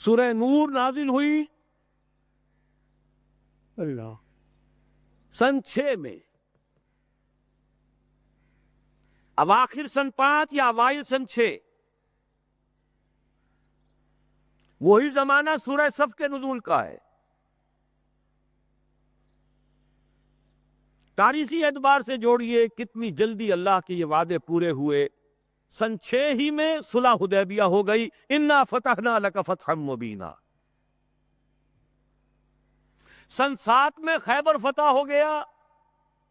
سورہ نور نازل ہوئی اللہ سن 6 میں، اواخر سن 5 یا اوائل سن 6، وہی زمانہ سورہ صف کے نزول کا ہے۔ تاریخی اعتبار سے جوڑیے کتنی جلدی اللہ کے یہ وعدے پورے ہوئے۔ سن 6 ہی میں صلح حدیبیہ ہو گئی، انا فتحنا لک فتحا مبینا۔ سن 7 میں خیبر فتح ہو گیا،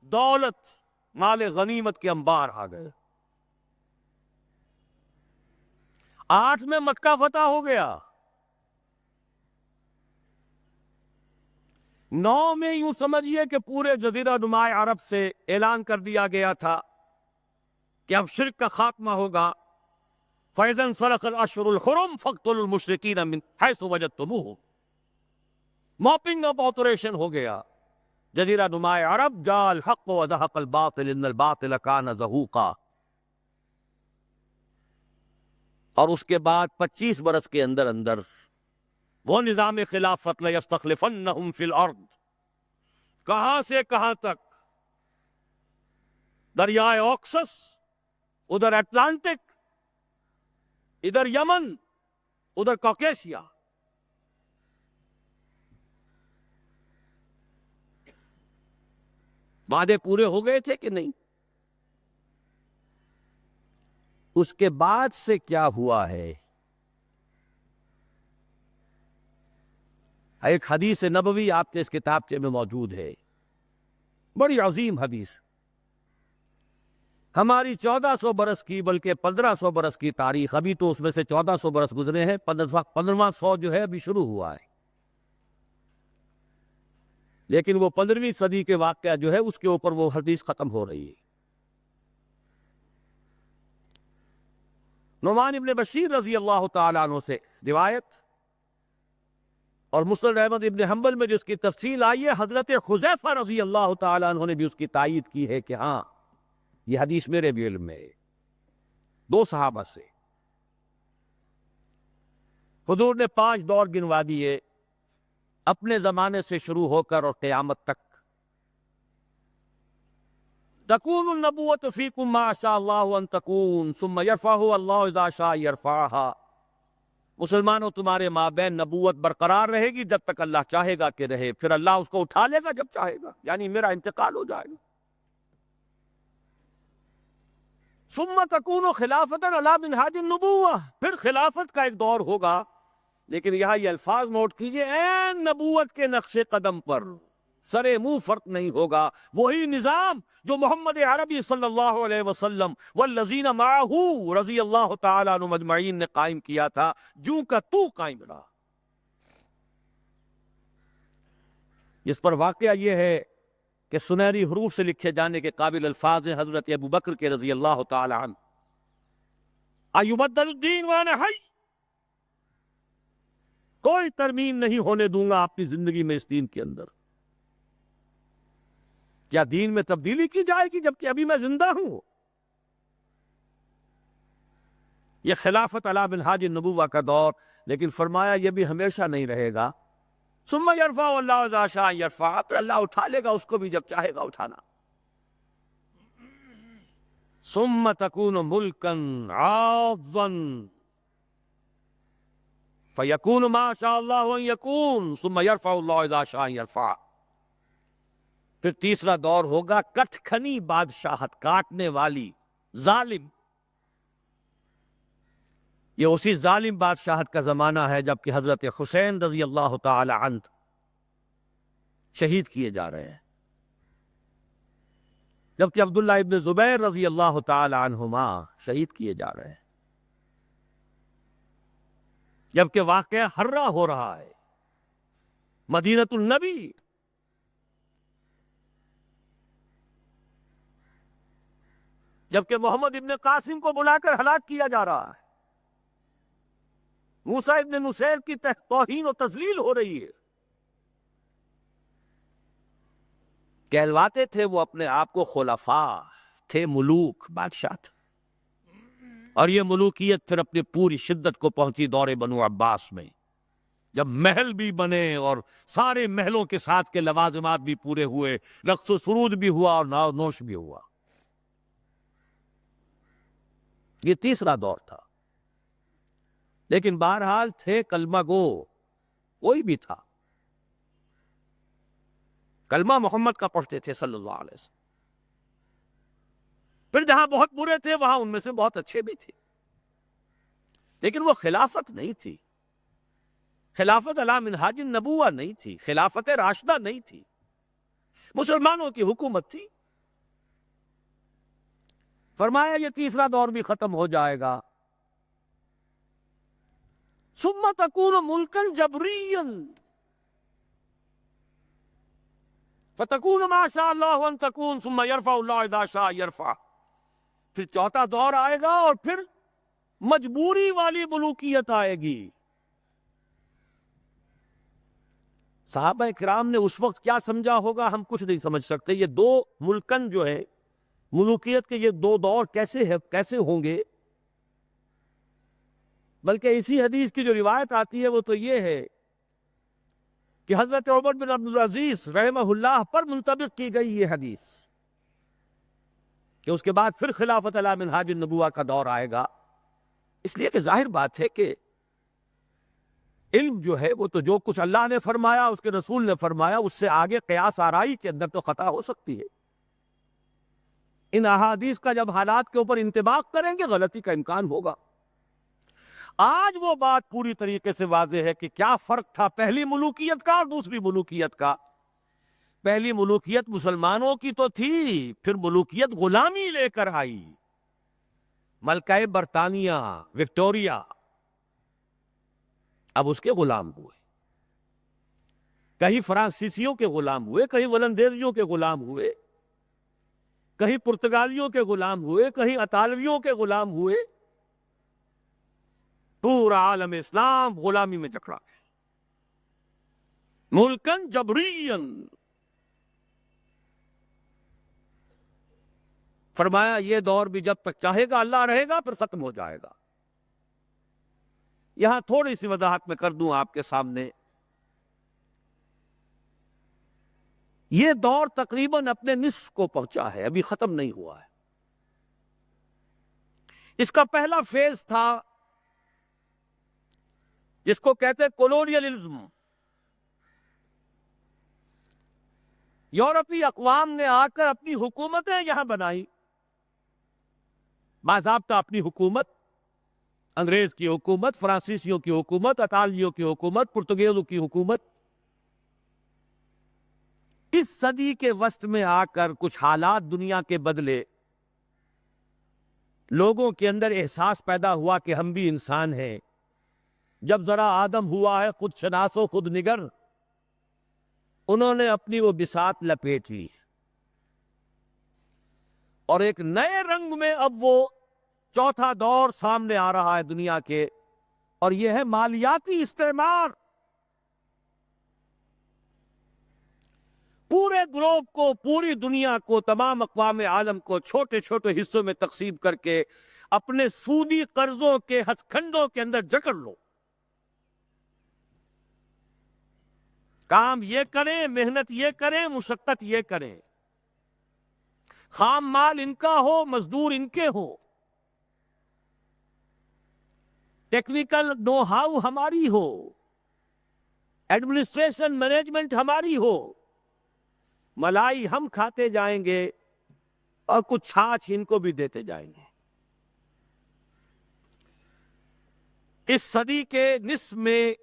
دولت مال غنیمت کے انبار آ گئے۔ 8 میں مکہ فتح ہو گیا۔ 9 میں یوں سمجھیے کہ پورے جزیرہ نما عرب سے اعلان کر دیا گیا تھا کہ اب شرک کا خاتمہ ہوگا۔ فَإِذَا انْسَلَخَ الْأَشْهُرُ الْحُرُمُ فَاقْتُلُوا الْمُشْرِكِينَ مِنْ حَيْثُ وَجَدتُّمُوهُمْ، موپنگ اپ آپریشن ہو گیا۔ جزیرہ نما عرب جاء الحق وزهق الباطل ان الباطل كان زهوقا۔ اور اس کے بعد 25 برس کے اندر اندر وہ نظام خلافت لَيَسْتَخْلِفَنَّهُمْ فِي الْأَرْضِ، کہاں سے کہاں تک، دریائے اوکسس، ادھر اٹلانٹک، ادھر یمن، ادھر کوکیشیا۔ وعدے پورے ہو گئے تھے کہ نہیں؟ اس کے بعد سے کیا ہوا ہے؟ ایک حدیث نبوی آپ کے اس کتابچے میں موجود ہے، بڑی عظیم حدیث۔ ہماری 1400 برس کی بلکہ 1500 برس کی تاریخ، ابھی تو اس میں سے 1400 برس گزرے ہیں، 15واں جو ہے ابھی شروع ہوا ہے، لیکن وہ 15ویں صدی کے واقعہ جو ہے اس کے اوپر وہ حدیث ختم ہو رہی ہے۔ نعمان ابن بشیر رضی اللہ تعالیٰ عنہ سے روایت، اور مسند احمد ابن حنبل میں جو اس کی تفصیل آئی ہے، حضرت حذیفہ رضی اللہ تعالیٰ عنہ نے بھی اس کی تائید کی ہے کہ ہاں یہ حدیث میرے بھی علم میں ہے، 2 صحابہ سے۔ حضور نے 5 دور گنوا دیے اپنے زمانے سے شروع ہو کر اور قیامت تک۔ تکون النبوۃ فیکم ما شاء اللہ ان تکون ثم یرفعہ اللہ اذا شاء یرفعہا، مسلمانوں تمہارے مابین نبوت برقرار رہے گی جب تک اللہ چاہے گا کہ رہے، پھر اللہ اس کو اٹھا لے گا جب چاہے گا، یعنی میرا انتقال ہو جائے گا۔ ثم تکون خلافۃ علی منہاج النبوہ، پھر خلافت کا ایک دور ہوگا، لیکن یہاں یہ الفاظ نوٹ کیجئے، عین نبوت کے نقش قدم پر، سرے منہ فرق نہیں ہوگا، وہی نظام جو محمد عربی صلی اللہ علیہ وسلم والذین معہ رضی اللہ تعالیٰ عنہ مجمعین نے قائم کیا تھا، جوں کا تو قائم رہا۔ اس پر واقعہ یہ ہے کہ سنہری حروف سے لکھے جانے کے قابل الفاظ ہیں حضرت ابو بکر کے رضی اللہ تعالیٰ عنہ، ایبدل الدین وانا حی، کوئی ترمیم نہیں ہونے دوں گا اپنی زندگی میں اس دین کے اندر۔ کیا دین میں تبدیلی کی جائے گی جبکہ ابھی میں زندہ ہوں؟ یہ خلافت علی منہاج النبوہ کا دور، لیکن فرمایا یہ بھی ہمیشہ نہیں رہے گا۔ ثم یرفع اللہ اذا شاء یرفع، پھر اللہ اٹھا لے گا اس کو بھی جب چاہے گا اٹھانا۔ ثم تکون ملکا عاضا فیکون ما شاء اللہ ان یکون ثم یرفع اللہ اذا شاء یرفع۔ پھر تیسرا دور ہوگا کٹ کھنی بادشاہت، کاٹنے والی، ظالم۔ یہ اسی ظالم بادشاہت کا زمانہ ہے جبکہ حضرت حسین رضی اللہ تعالی عنہ شہید کیے جا رہے ہیں، جبکہ عبداللہ ابن زبیر رضی اللہ تعالی عنہما شہید کیے جا رہے ہیں، جبکہ واقعہ ہررا ہو رہا ہے مدینۃ النبی۔ جبکہ محمد ابن قاسم کو بلا کر ہلاک کیا جا رہا ہے، موسیٰ ابن نصیر کی توہین و تذلیل ہو رہی ہے۔ کہلواتے تھے وہ اپنے آپ کو خلفاء، تھے ملوک، بادشاہ تھے، اور یہ ملوکیت پھر اپنی پوری شدت کو پہنچی دور بنو عباس میں، جب محل بھی بنے اور سارے محلوں کے ساتھ کے لوازمات بھی پورے ہوئے، رقص و سرود بھی ہوا اور ناو نوش بھی ہوا۔ یہ تیسرا دور تھا، لیکن بہرحال تھے کلمہ گو، کوئی بھی تھا، کلمہ محمد کا پڑھتے تھے صلی اللہ علیہ وسلم۔ پھر جہاں بہت برے تھے وہاں ان میں سے بہت اچھے بھی تھے، لیکن وہ خلافت نہیں تھی، خلافت علی منہاج النبوہ نہیں تھی، خلافت راشدہ نہیں تھی، مسلمانوں کی حکومت تھی۔ فرمایا یہ تیسرا دور بھی ختم ہو جائے گا۔ ثم تکون ملکا جبریا فتکون ما شاء اللہ ان تکون ثم یرفع اللہ اذا شاء یرفع۔ پھر چوتھا دور آئے گا اور پھر مجبوری والی ملوکیت آئے گی۔ صحابہ کرام نے اس وقت کیا سمجھا ہوگا ہم کچھ نہیں سمجھ سکتے۔ یہ دو ملکن جو ہے ملوکیت کے یہ دو دور کیسے ہوں گے؟ بلکہ اسی حدیث کی جو روایت آتی ہے وہ تو یہ ہے کہ حضرت عمر بن عبدالعزیز رحمہ اللہ پر منطبق کی گئی یہ حدیث کہ اس کے بعد پھر خلافت علی منہاج النبوہ کا دور آئے گا، اس لیے کہ ظاہر بات ہے کہ علم جو ہے وہ تو جو کچھ اللہ نے فرمایا اس کے رسول نے فرمایا، اس سے آگے قیاس آرائی کے اندر تو خطا ہو سکتی ہے۔ ان احادیث کا جب حالات کے اوپر انطباق کریں گے غلطی کا امکان ہوگا۔ آج وہ بات پوری طریقے سے واضح ہے کہ کیا فرق تھا پہلی ملوکیت کا اور دوسری ملوکیت کا۔ پہلی ملوکیت مسلمانوں کی تو تھی، پھر ملوکیت غلامی لے کر آئی، ملکہ برطانیہ وکٹوریا اب اس کے غلام ہوئے، کہیں فرانسیسیوں کے غلام ہوئے، کہیں ولندیزیوں کے غلام ہوئے، کہیں پرتگالیوں کے غلام ہوئے، کہیں اطالویوں کے غلام ہوئے، پورا عالم اسلام غلامی میں جکڑا گیا۔ ملکن جبرین، فرمایا یہ دور بھی جب تک چاہے گا اللہ رہے گا پھر ختم ہو جائے گا۔ یہاں تھوڑی سی وضاحت میں کر دوں آپ کے سامنے، یہ دور تقریباً اپنے نصف کو پہنچا ہے، ابھی ختم نہیں ہوا ہے۔ اس کا پہلا فیز تھا جس کو کہتے ہیں کولونیلزم۔ یورپی اقوام نے آ کر اپنی حکومتیں یہاں بنائی، باضابطہ اپنی حکومت، انگریز کی حکومت، فرانسیسیوں کی حکومت، اطالویوں کی حکومت، پرتگالیوں کی حکومت۔ اس صدی کے وسط میں آ کر کچھ حالات دنیا کے بدلے، لوگوں کے اندر احساس پیدا ہوا کہ ہم بھی انسان ہیں۔ جب ذرا آدم ہوا ہے خود شناس و خود نگر، انہوں نے اپنی وہ بساط لپیٹ لی اور ایک نئے رنگ میں اب وہ چوتھا دور سامنے آ رہا ہے دنیا کے، اور یہ ہے مالیاتی استعمار۔ پورے گلوب کو، پوری دنیا کو، تمام اقوام عالم کو چھوٹے چھوٹے حصوں میں تقسیم کر کے اپنے سودی قرضوں کے ہتھ کنڈوں کے اندر جکڑ لو. کام یہ کریں، محنت یہ کریں، مشقت یہ کریں، خام مال ان کا ہو، مزدور ان کے ہو، ٹیکنیکل نو ہاؤ ہماری ہو، ایڈمنسٹریشن مینجمنٹ ہماری ہو، ملائی ہم کھاتے جائیں گے اور کچھ چھاچھ ان کو بھی دیتے جائیں گے. اس صدی کے نصف میں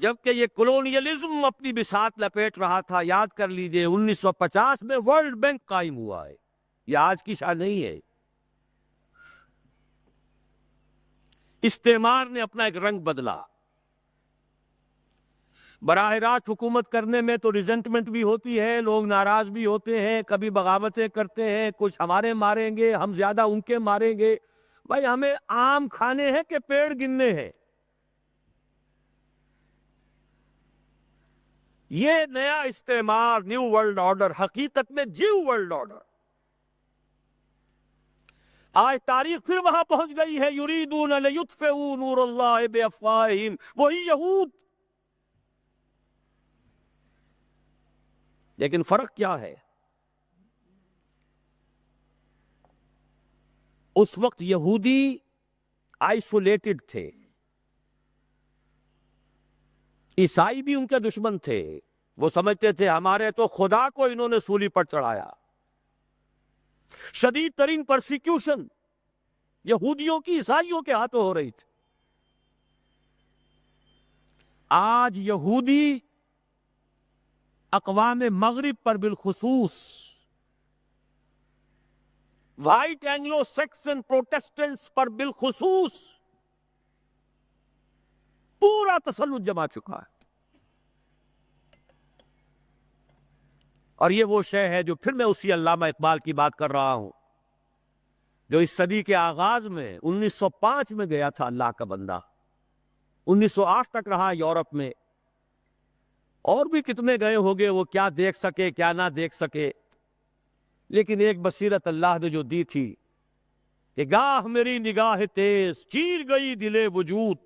جبکہ یہ کولونیلزم اپنی بساط لپیٹ رہا تھا، یاد کر لیجئے 1950 میں ورلڈ بینک قائم ہوا ہے. یہ آج کی شان نہیں ہے. استعمار نے اپنا ایک رنگ بدلا. براہ راست حکومت کرنے میں تو ریزنٹمنٹ بھی ہوتی ہے، لوگ ناراض بھی ہوتے ہیں، کبھی بغاوتیں کرتے ہیں، کچھ ہمارے ماریں گے، ہم زیادہ ان کے ماریں گے. بھائی ہمیں آم کھانے ہیں کہ پیڑ گننے ہیں؟ یہ نیا استعمار، نیو ورلڈ آرڈر، حقیقت میں جیو ورلڈ آرڈر. آج تاریخ پھر وہاں پہنچ گئی ہے. یریدون لیطفئوا نور اللہ بافواہہم، وہی یہود. لیکن فرق کیا ہے؟ اس وقت یہودی آئسولیٹڈ تھے، عیسائی بھی ان کے دشمن تھے. وہ سمجھتے تھے ہمارے تو خدا کو انہوں نے سولی پر چڑھایا. شدید ترین پرسیکیوشن یہودیوں کی عیسائیوں کے ہاتھوں ہو رہی تھی. آج یہودی اقوام مغرب پر بالخصوص وائٹ اینگلو سیکسن پروٹیسٹنٹس پر بالخصوص پورا تسلط جما چکا ہے. اور یہ وہ شے ہے جو پھر میں اسی علامہ اقبال کی بات کر رہا ہوں، جو اس صدی کے آغاز میں 1905 میں گیا تھا اللہ کا بندہ، 1908 تک رہا یورپ میں، اور بھی کتنے گئے ہوگے، وہ کیا دیکھ سکے کیا نہ دیکھ سکے. لیکن ایک بصیرت اللہ نے جو دی تھی کہ گاہ میری نگاہ تیز چیر گئی دل وجود،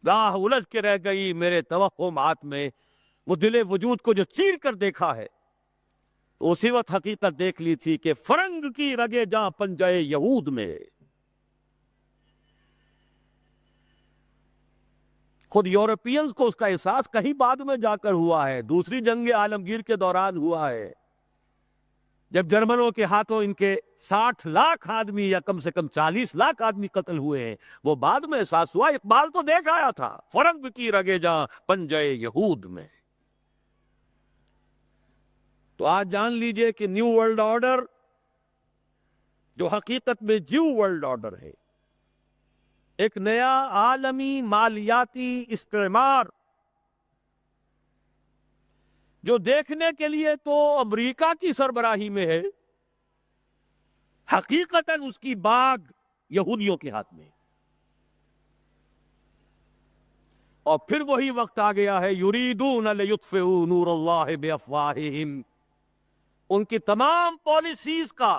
گاہ الجھ کے رہ گئی میرے توہمات میں. وہ دل وجود کو جو چیر کر دیکھا ہے، اسی وقت حقیقت دیکھ لی تھی کہ فرنگ کی رگے جاں پنجے یہود میں. خود یورپینز کو اس کا احساس کہیں بعد میں جا کر ہوا ہے، دوسری جنگ عالمگیر کے دوران ہوا ہے، جب جرمنوں کے ہاتھوں ان کے 60 لاکھ آدمی یا کم سے کم 40 لاکھ آدمی قتل ہوئے ہیں. وہ بعد میں احساس ہوا. اقبال تو دیکھ آیا تھا فرنگ کی رگے جاں پنجے یہود میں. تو آج جان لیجئے کہ نیو ورلڈ آرڈر جو حقیقت میں جیو ورلڈ آرڈر ہے، ایک نیا عالمی مالیاتی استعمار، جو دیکھنے کے لیے تو امریکہ کی سربراہی میں ہے، حقیقتاً اس کی باغ یہودیوں کے ہاتھ میں. اور پھر وہی وقت آ گیا ہے. یریدون لیطفئوا نور اللہ بافواہہم. ان کی تمام پالیسیز کا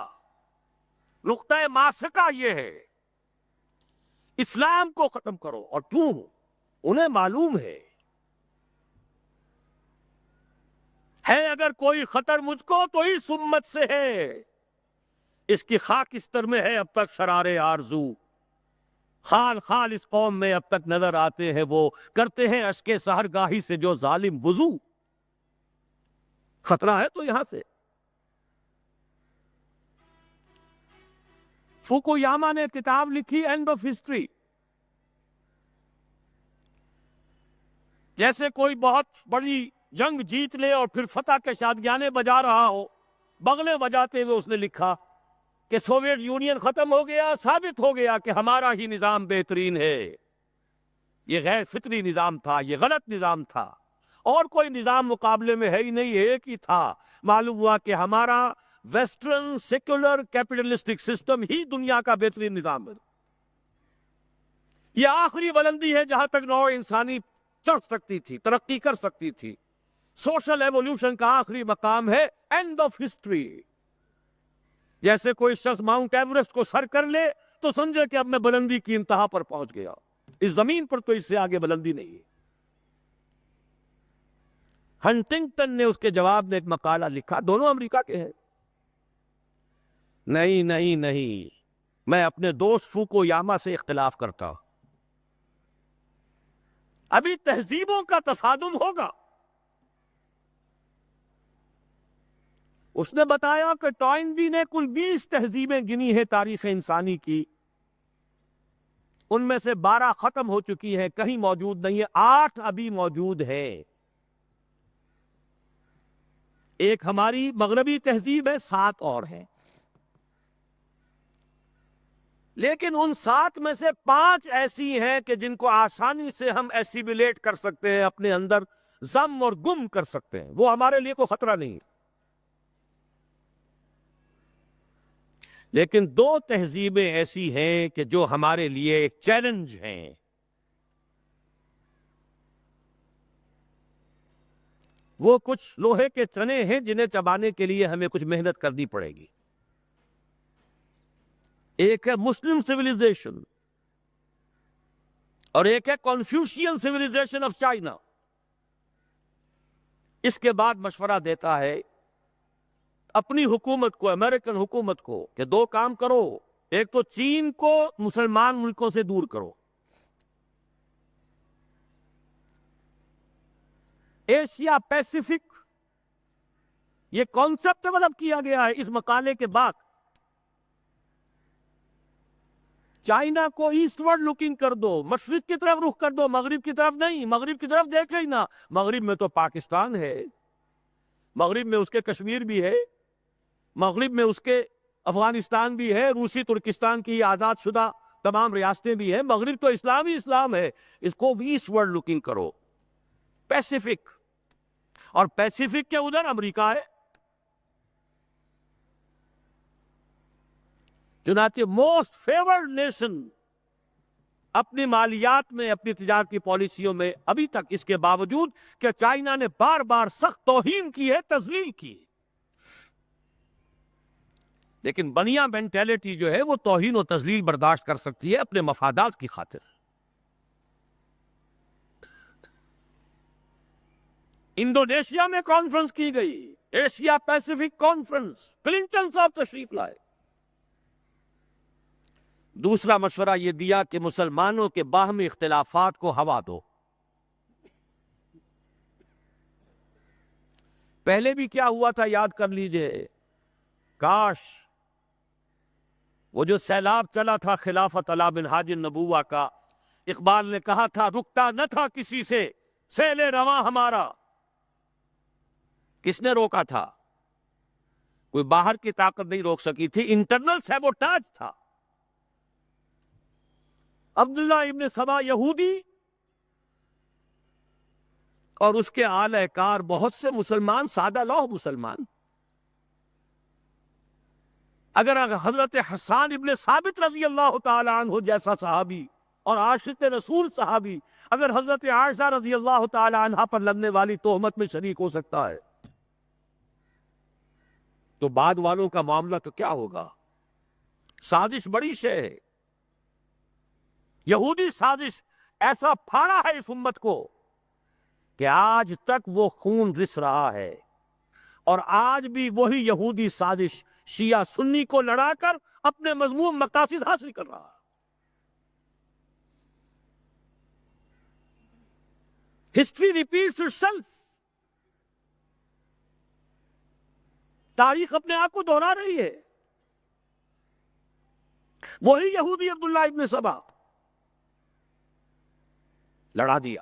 نقطۂ ماسکہ یہ ہے اسلام کو ختم کرو. اور کیوں؟ انہیں معلوم ہے اگر کوئی خطر مجھ کو تو اس امت سے ہے. اس کی خاکستر میں ہے اب تک شرارے آرزو، خال خال اس قوم میں اب تک نظر آتے ہیں وہ کرتے ہیں اشک سحرگاہی سے جو ظالم وضو. خطرہ ہے تو یہاں سے. فوکویاما نے کتاب لکھی اینڈ آف ہسٹری. جیسے کوئی بہت بڑی جنگ جیت لے اور پھر فتح کے شادیانے بجا رہا ہو، بغلیں بجاتے ہوئے اس نے لکھا کہ سوویت یونین ختم ہو گیا، ثابت ہو گیا کہ ہمارا ہی نظام بہترین ہے. یہ غیر فطری نظام تھا، یہ غلط نظام تھا، اور کوئی نظام مقابلے میں ہے ہی نہیں، ایک ہی تھا. معلوم ہوا کہ ہمارا ویسٹرن سیکولر کیپٹلسٹک سسٹم ہی دنیا کا بہترین نظام ہے. یہ آخری بلندی ہے جہاں تک نوع انسانی چڑھ سکتی تھی، ترقی کر سکتی تھی. سوشل ایوولوشن کا آخری مقام ہے اینڈ آف ہسٹری. جیسے کوئی شخص ماؤنٹ ایوریسٹ کو سر کر لے تو سمجھے کہ اب میں بلندی کی انتہا پر پہنچ گیا. اس زمین پر تو اس سے آگے بلندی نہیں ہے. ہنٹنگٹن نے اس کے جواب میں ایک مقالہ لکھا, دونوں امریکہ کے ہیں. نہیں نہیں نہیں, میں اپنے دوست فوکو یاما سے اختلاف کرتا ہوں. ابھی تہذیبوں کا تصادم ہوگا. اس نے بتایا کہ ٹوائنبی نے کل 20 تہذیبیں گنی ہیں تاریخ انسانی کی, ان میں سے 12 ختم ہو چکی ہیں, کہیں موجود نہیں ہے, 8 ابھی موجود ہے. ایک ہماری مغربی تہذیب ہے, 7 اور ہیں. لیکن ان 7 میں سے 5 ایسی ہیں کہ جن کو آسانی سے ہم ایسیبلیٹ کر سکتے ہیں, اپنے اندر ضم اور گم کر سکتے ہیں, وہ ہمارے لیے کوئی خطرہ نہیں. لیکن 2 تہذیبیں ایسی ہیں کہ جو ہمارے لیے ایک چیلنج ہیں. وہ کچھ لوہے کے چنے ہیں جنہیں چبانے کے لیے ہمیں کچھ محنت کرنی پڑے گی. ایک ہے مسلم سویلائزیشن اور ایک ہے کنفیوشین سویلائزیشن آف چائنا. اس کے بعد مشورہ دیتا ہے اپنی حکومت کو, امریکن حکومت کو, کہ 2 کام کرو. ایک تو چین کو مسلمان ملکوں سے دور کرو. ایشیا پیسیفک یہ کانسیپٹ ڈیولپ کیا گیا ہے اس مقالے کے بعد. چائنا کو ایسٹ ورڈ لوکنگ کر دو, مشرق کی طرف رخ کر دو, مغرب کی طرف نہیں. مغرب کی طرف دیکھے ہی نہ. مغرب میں تو پاکستان ہے, مغرب میں اس کے کشمیر بھی ہے, مغرب میں اس کے افغانستان بھی ہے, روسی ترکستان کی آزاد شدہ تمام ریاستیں بھی ہیں. مغرب تو اسلام ہی اسلام ہے. اس کو ایسٹ ورڈ لوکنگ کرو. پیسیفک, اور پیسیفک کے ادھر امریکہ ہے. چنانچہ موسٹ فیورڈ نیشن اپنی مالیات میں, اپنی تجارتی پالیسیوں میں ابھی تک, اس کے باوجود کہ چائنا نے بار بار سخت توہین کی ہے, تذلیل کی, لیکن بنیا مینٹیلٹی جو ہے وہ توہین و تذلیل برداشت کر سکتی ہے اپنے مفادات کی خاطر. انڈونیشیا میں کانفرنس کی گئی, ایشیا پیسیفک کانفرنس, کلنٹن صاحب تشریف لائے. دوسرا مشورہ یہ دیا کہ مسلمانوں کے باہمی اختلافات کو ہوا دو. پہلے بھی کیا ہوا تھا یاد کر لیجئے. کاش وہ جو سیلاب چلا تھا خلافت علی منہاج النبوہ کا, اقبال نے کہا تھا رکتا نہ تھا کسی سے سیل رواں ہمارا. کس نے روکا تھا؟ کوئی باہر کی طاقت نہیں روک سکی تھی, انٹرنل سیبوٹاج تھا. عبداللہ ابن سبا یہودی اور اس کے اعلی کار بہت سے مسلمان, سادہ لوح مسلمان. اگر حضرت حسان ابن ثابت رضی اللہ تعالی عنہ جیسا صحابی اور عاشق رسول صحابی اگر حضرت عائشہ رضی اللہ تعالی عنہ پر لگنے والی تہمت میں شریک ہو سکتا ہے, تو بعد والوں کا معاملہ تو کیا ہوگا؟ سازش بڑی شے ہے. یہودی سازش ایسا پھاڑا ہے اس امت کو کہ آج تک وہ خون رس رہا ہے, اور آج بھی وہی یہودی سازش شیعہ سنی کو لڑا کر اپنے مذموم مقاصد حاصل کر رہا ہے. History repeats itself. تاریخ اپنے آپ کو دہرا رہی ہے. وہی یہودی عبداللہ ابن سبا لڑا دیا.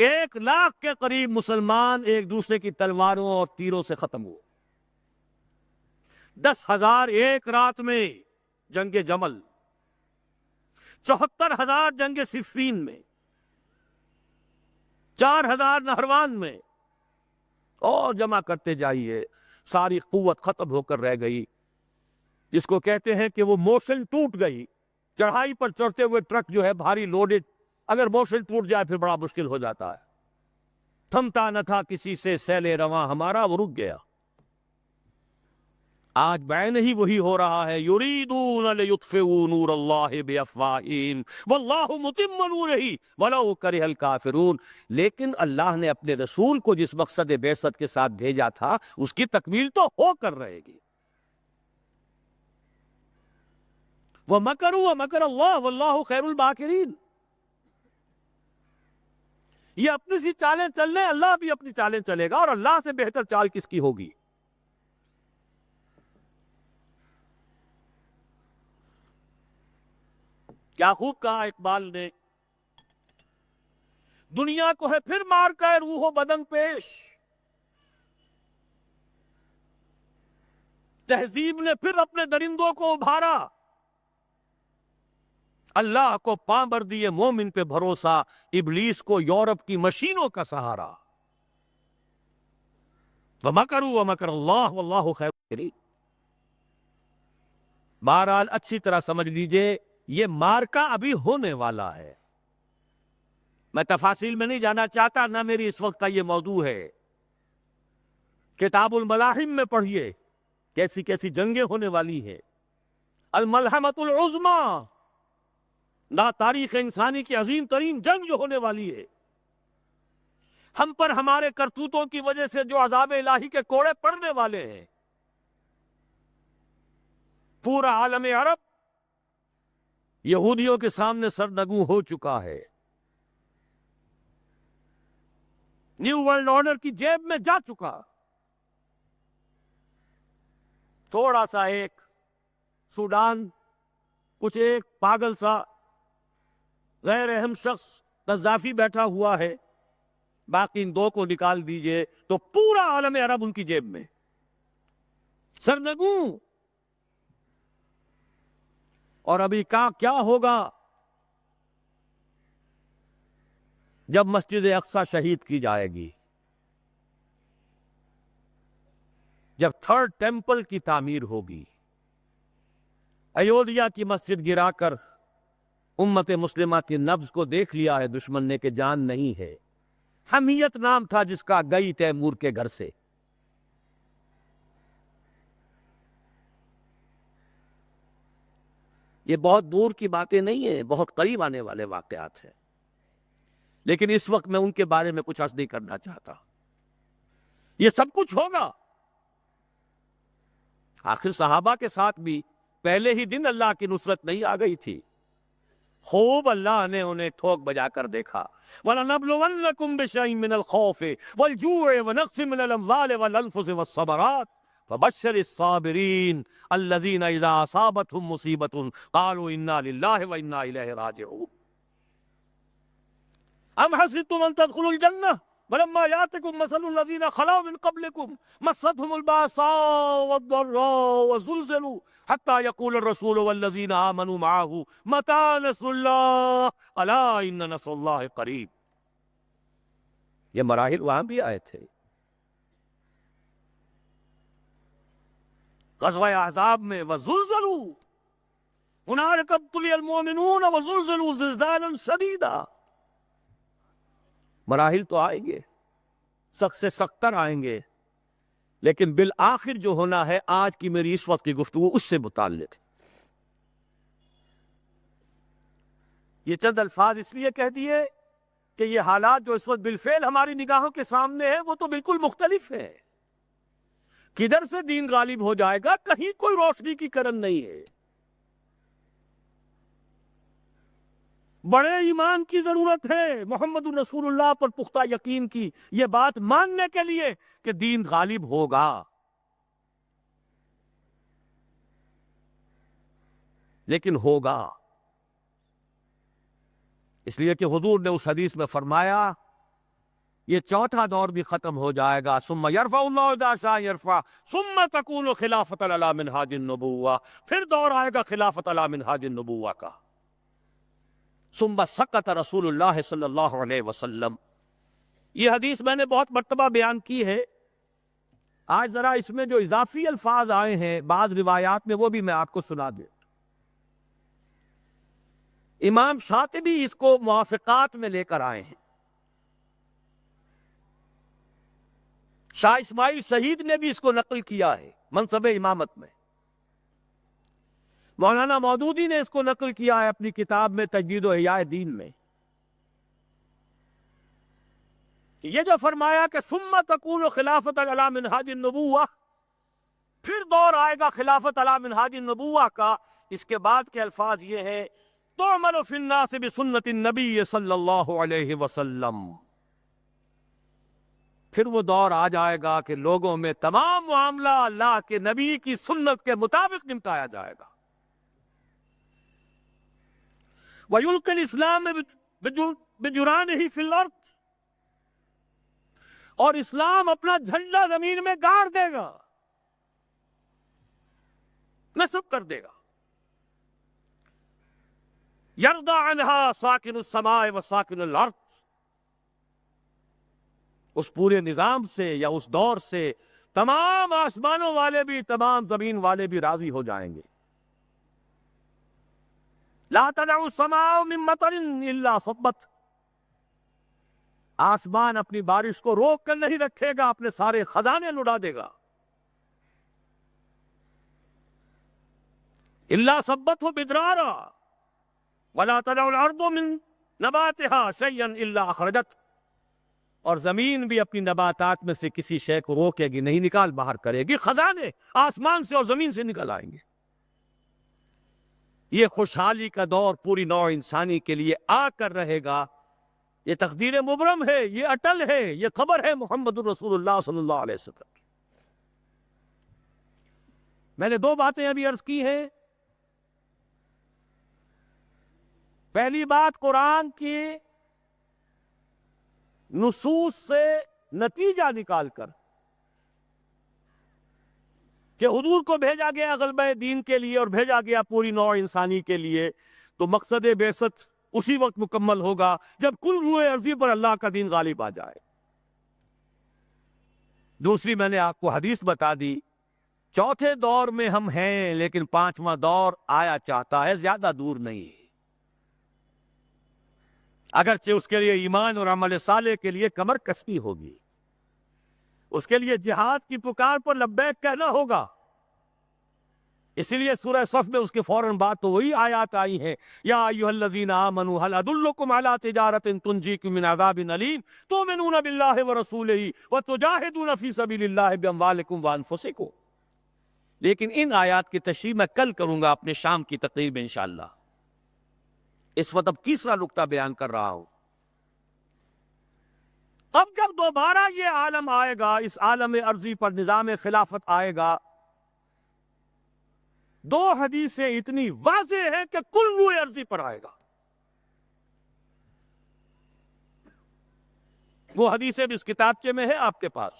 1,00,000 کے قریب مسلمان ایک دوسرے کی تلواروں اور تیروں سے ختم ہوئے. 10,000 ایک رات میں جنگ جمل, 74,000 جنگ صفین میں, 4,000 نہروان میں, اور جمع کرتے جائیے. ساری قوت ختم ہو کر رہ گئی. جس کو کہتے ہیں کہ وہ موشن ٹوٹ گئی. چڑھائی پر چڑھتے ہوئے ٹرک جو ہے بھاری لوڈڈ, اگر موشن ٹوٹ جائے پھر بڑا مشکل ہو جاتا ہے. تھمتا نہ تھا کسی سے سیل رواں ہمارا، وہ رک گیا۔ آج بعین ہی وہی ہو رہا ہے، یریدون لیطفئوا نور اللہ بافواہہم واللہ متم نورہ ولو کرہ الکافرون۔ لیکن اللہ نے اپنے رسول کو جس مقصد بعثت کے ساتھ بھیجا تھا اس کی تکمیل تو ہو کر رہے گی۔ وَمَكَرُوا وَمَكَرَ اللَّهُ وَاللَّهُ خَيْرُ الْمَاكِرِينَ۔ یہ اپنی سی چالیں چل رہے، اللہ بھی اپنی چالیں چلے گا، اور اللہ سے بہتر چال کس کی ہوگی؟ کیا خوب کہا اقبال نے، دنیا کو ہے پھر مار کا روح و بدن پیش، تہذیب نے پھر اپنے درندوں کو ابھارا، اللہ کو پامر دیے مومن پہ بھروسہ، ابلیس کو یورپ کی مشینوں کا سہارا۔ وَمَكَرُوا وَمَكَرَ اللَّهُ وَاللَّهُ خَيْرُ الْمَاكِرِينَ۔ بہرحال اچھی طرح سمجھ لیجئے، یہ مارکا ابھی ہونے والا ہے۔ میں تفاصیل میں نہیں جانا چاہتا، نہ میری اس وقت کا یہ موضوع ہے۔ کتاب الملاحم میں پڑھیے کیسی کیسی جنگیں ہونے والی ہیں۔ الملحمۃ العظمیٰ، نہ تاریخ انسانی کی عظیم ترین جنگ جو ہونے والی ہے، ہم پر ہمارے کرتوتوں کی وجہ سے جو عذاب الہی کے کوڑے پڑنے والے ہیں۔ پورا عالم عرب یہودیوں کے سامنے سرنگوں ہو چکا ہے، نیو ورلڈ آرڈر کی جیب میں جا چکا۔ تھوڑا سا ایک سوڈان، کچھ ایک پاگل سا غیر اہم شخص قذافی بیٹھا ہوا ہے، باقی ان دو کو نکال دیجئے تو پورا عالم عرب ان کی جیب میں، سرنگوں۔ اور ابھی کیا ہوگا جب مسجد اقصی شہید کی جائے گی، جب تھرڈ ٹیمپل کی تعمیر ہوگی، ایودھیا کی مسجد گرا کر امت مسلمہ کی نبض کو دیکھ لیا ہے دشمن نے کہ جان نہیں ہے۔ حمیت نام تھا جس کا، گئی تیمور کے گھر سے۔ یہ بہت دور کی باتیں نہیں ہیں، بہت قریب آنے والے واقعات ہیں، لیکن اس وقت میں ان کے بارے میں کچھ عرض نہیں کرنا چاہتا۔ یہ سب کچھ ہوگا۔ آخر صحابہ کے ساتھ بھی پہلے ہی دن اللہ کی نصرت نہیں آ گئی تھی، خوب اللہ نے انہیں ٹھوک بجا کر دیکھا۔ وَلَنَبْلُوَنَّكُمْ بِشَيْءٍ مِّنَ الْخَوْفِ وَالْجُوعِ وَنَقْصٍ مِّنَ الْأَمْوَالِ وَالْأَنفُسِ وَالثَّمَرَاتِ فَبَشِّرِ الصَّابِرِينَ الَّذِينَ إِذَا أَصَابَتْهُمْ مُصِيبَةٌ قَالُوا إِنَّا لِلَّهِ وَإِنَّا إِلَيْهِ رَاجِعُونَ۔ أَمْ حَسِبْتُمْ أَن تَدْخُلُوا الْجَنَّةَ وَلَمَّا يَأْتِكُم مَّثَلُ الَّذِينَ خَلَوْا مِن قَبْلِكُمْ مَسَّتْهُمُ الْبَأْسَاءُ وَالضَّرَّاءُ وَزُلْزِلُوا حَتَّىٰ يَقُولَ الرَّسُولُ وَالَّذِينَ آمَنُوا مَعَهُ مَتَىٰ نَصْرُ اللَّهِ أَلَا إِنَّ نَصْرَ اللَّهِ قَرِيبٌ۔ یہ مراحل وہاں بھی آئے تھے۔ غزوہ احزاب میں وَزُلْزِلُوا هُنَالِكَ ابْتُلِيَ الْمُؤْمِنُونَ وَزُلْزِلُوا زِلْزَالًا شَدِيدًا۔ مراحل تو آئیں گے، سخت سے سختر آئیں گے، لیکن بالآخر جو ہونا ہے، آج کی میری اس وقت کی گفتگو اس سے متعلق ہے۔ یہ چند الفاظ اس لیے کہہ دیے کہ یہ حالات جو اس وقت بالفعل ہماری نگاہوں کے سامنے ہیں وہ تو بالکل مختلف ہے۔ کدھر سے دین غالب ہو جائے گا، کہیں کوئی روشنی کی کرن نہیں ہے۔ بڑے ایمان کی ضرورت ہے، محمد رسول اللہ پر پختہ یقین کی، یہ بات ماننے کے لیے کہ دین غالب ہوگا۔ لیکن ہوگا، اس لیے کہ حضور نے اس حدیث میں فرمایا یہ چوتھا دور بھی ختم ہو جائے گا، ثم یرفع اللہ اذا شاء یرفع ثم تکون خلافۃ علی منہاج النبوہ، پھر دور آئے گا خلافت علی منہاج النبوہ کا۔ ثم سکت رسول اللہ صلی اللہ علیہ وسلم۔ یہ حدیث میں نے بہت مرتبہ بیان کی ہے، آج ذرا اس میں جو اضافی الفاظ آئے ہیں بعض روایات میں وہ بھی میں آپ کو سنا دوں۔ امام شاطبی اس کو موافقات میں لے کر آئے ہیں۔ شاہ اسماعیل شہید نے بھی اس کو نقل کیا ہے منصب امامت میں، مولانا مودودی نے اس کو نقل کیا ہے اپنی کتاب میں تجدید و احیاء دین میں۔ یہ جو فرمایا کہ ثم تکون خلافت علی منہاج النبوہ، پھر دور آئے گا خلافت علی منہاج النبوہ کا، اس کے بعد کے الفاظ یہ ہیں تعمل فی الناس بسنت النبی صلی اللہ علیہ وسلم، پھر وہ دور آ جائے گا کہ لوگوں میں تمام معاملہ اللہ کے نبی کی سنت کے مطابق نمٹایا جائے گا۔ وَيُلْقِي الْإِسْلَامَ بِجُرَانِهِ فِي الْأَرْضِ، اور اسلام اپنا جھنڈا زمین میں گاڑ دے گا، نصب کر دے گا۔ يَرْضَى عَنْهَا سَاكِنُ السَّمَاءِ وَسَاكِنُ الْأَرْضِ، اس پورے نظام سے یا اس دور سے تمام آسمانوں والے بھی تمام زمین والے بھی راضی ہو جائیں گے۔ لا تدع السماء من مطر الا صبت، آسمان اپنی بارش کو روک کر نہیں رکھے گا، اپنے سارے خزانے لٹا دے گا۔ الا صبته بدرارا ولا تدع الارض من نباتها شيئا الا اخرجت، اور زمین بھی اپنی نباتات میں سے کسی شے کو روکے گی نہیں، نکال باہر کرے گی، خزانے آسمان سے اور زمین سے نکل آئیں گے۔ یہ خوشحالی کا دور پوری نوع انسانی کے لیے آ کر رہے گا، یہ تقدیر مبرم ہے، یہ اٹل ہے، یہ خبر ہے محمد الرسول اللہ صلی اللہ علیہ وسلم کی۔ میں نے دو باتیں ابھی عرض کی ہیں۔ پہلی بات قرآن کی نصوص سے نتیجہ نکال کر کہ حضور کو بھیجا گیا غلبہ دین کے لیے اور بھیجا گیا پوری نوع انسانی کے لیے، تو مقصد بعثت اسی وقت مکمل ہوگا جب کل روئے ارضی پر اللہ کا دین غالب آ جائے۔ دوسری میں نے آپ کو حدیث بتا دی، چوتھے دور میں ہم ہیں لیکن پانچواں دور آیا چاہتا ہے، زیادہ دور نہیں، اگرچہ اس کے لیے ایمان اور عمل صالح کے لیے کمر کسبی ہوگی، اس کے لیے جہاد کی پکار پر لبیک کہنا ہوگا۔ اسی لیے سورہ صف میں اس کے فوراً بعد تو وہی آیات آئی ہیں، یا ایھا الذین آمنوا هل ادلکم علی تجارۃ تنجیکم من عذاب الیم تؤمنون باللہ ورسولہ وتجاہدون فی سبیل اللہ باموالکم وانفسکم۔ لیکن ان آیات کی تشریح میں کل کروں گا اپنے شام کی تقریر میں انشاءاللہ۔ اس وقت اب تیسرا نقطہ بیان کر رہا ہوں۔ اب جب دوبارہ یہ عالم آئے گا، اس عالم ارضی پر نظام خلافت آئے گا، دو حدیثیں اتنی واضح ہیں کہ کل روئے ارضی پر آئے گا۔ وہ حدیثیں بھی اس کتابچے میں ہے آپ کے پاس،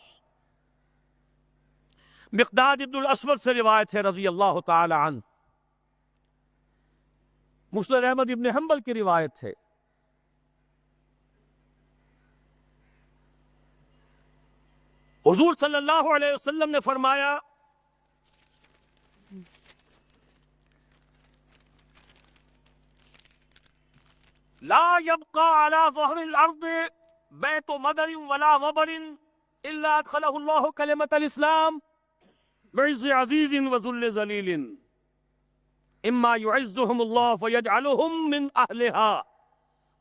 مقداد ابن الاسود سے روایت ہے رضی اللہ تعالی عنہ، مسند احمد ابن حنبل کی روایت ہے۔ حضور صلی اللہ علیہ وسلم نے فرمایا لا يبقى على ظهر الارض بيت مدر ولا وبر الا ادخله الله كلمة الاسلام بعز عزيز وذل ذليل اما يعزهم الله فيجعلهم من اهلها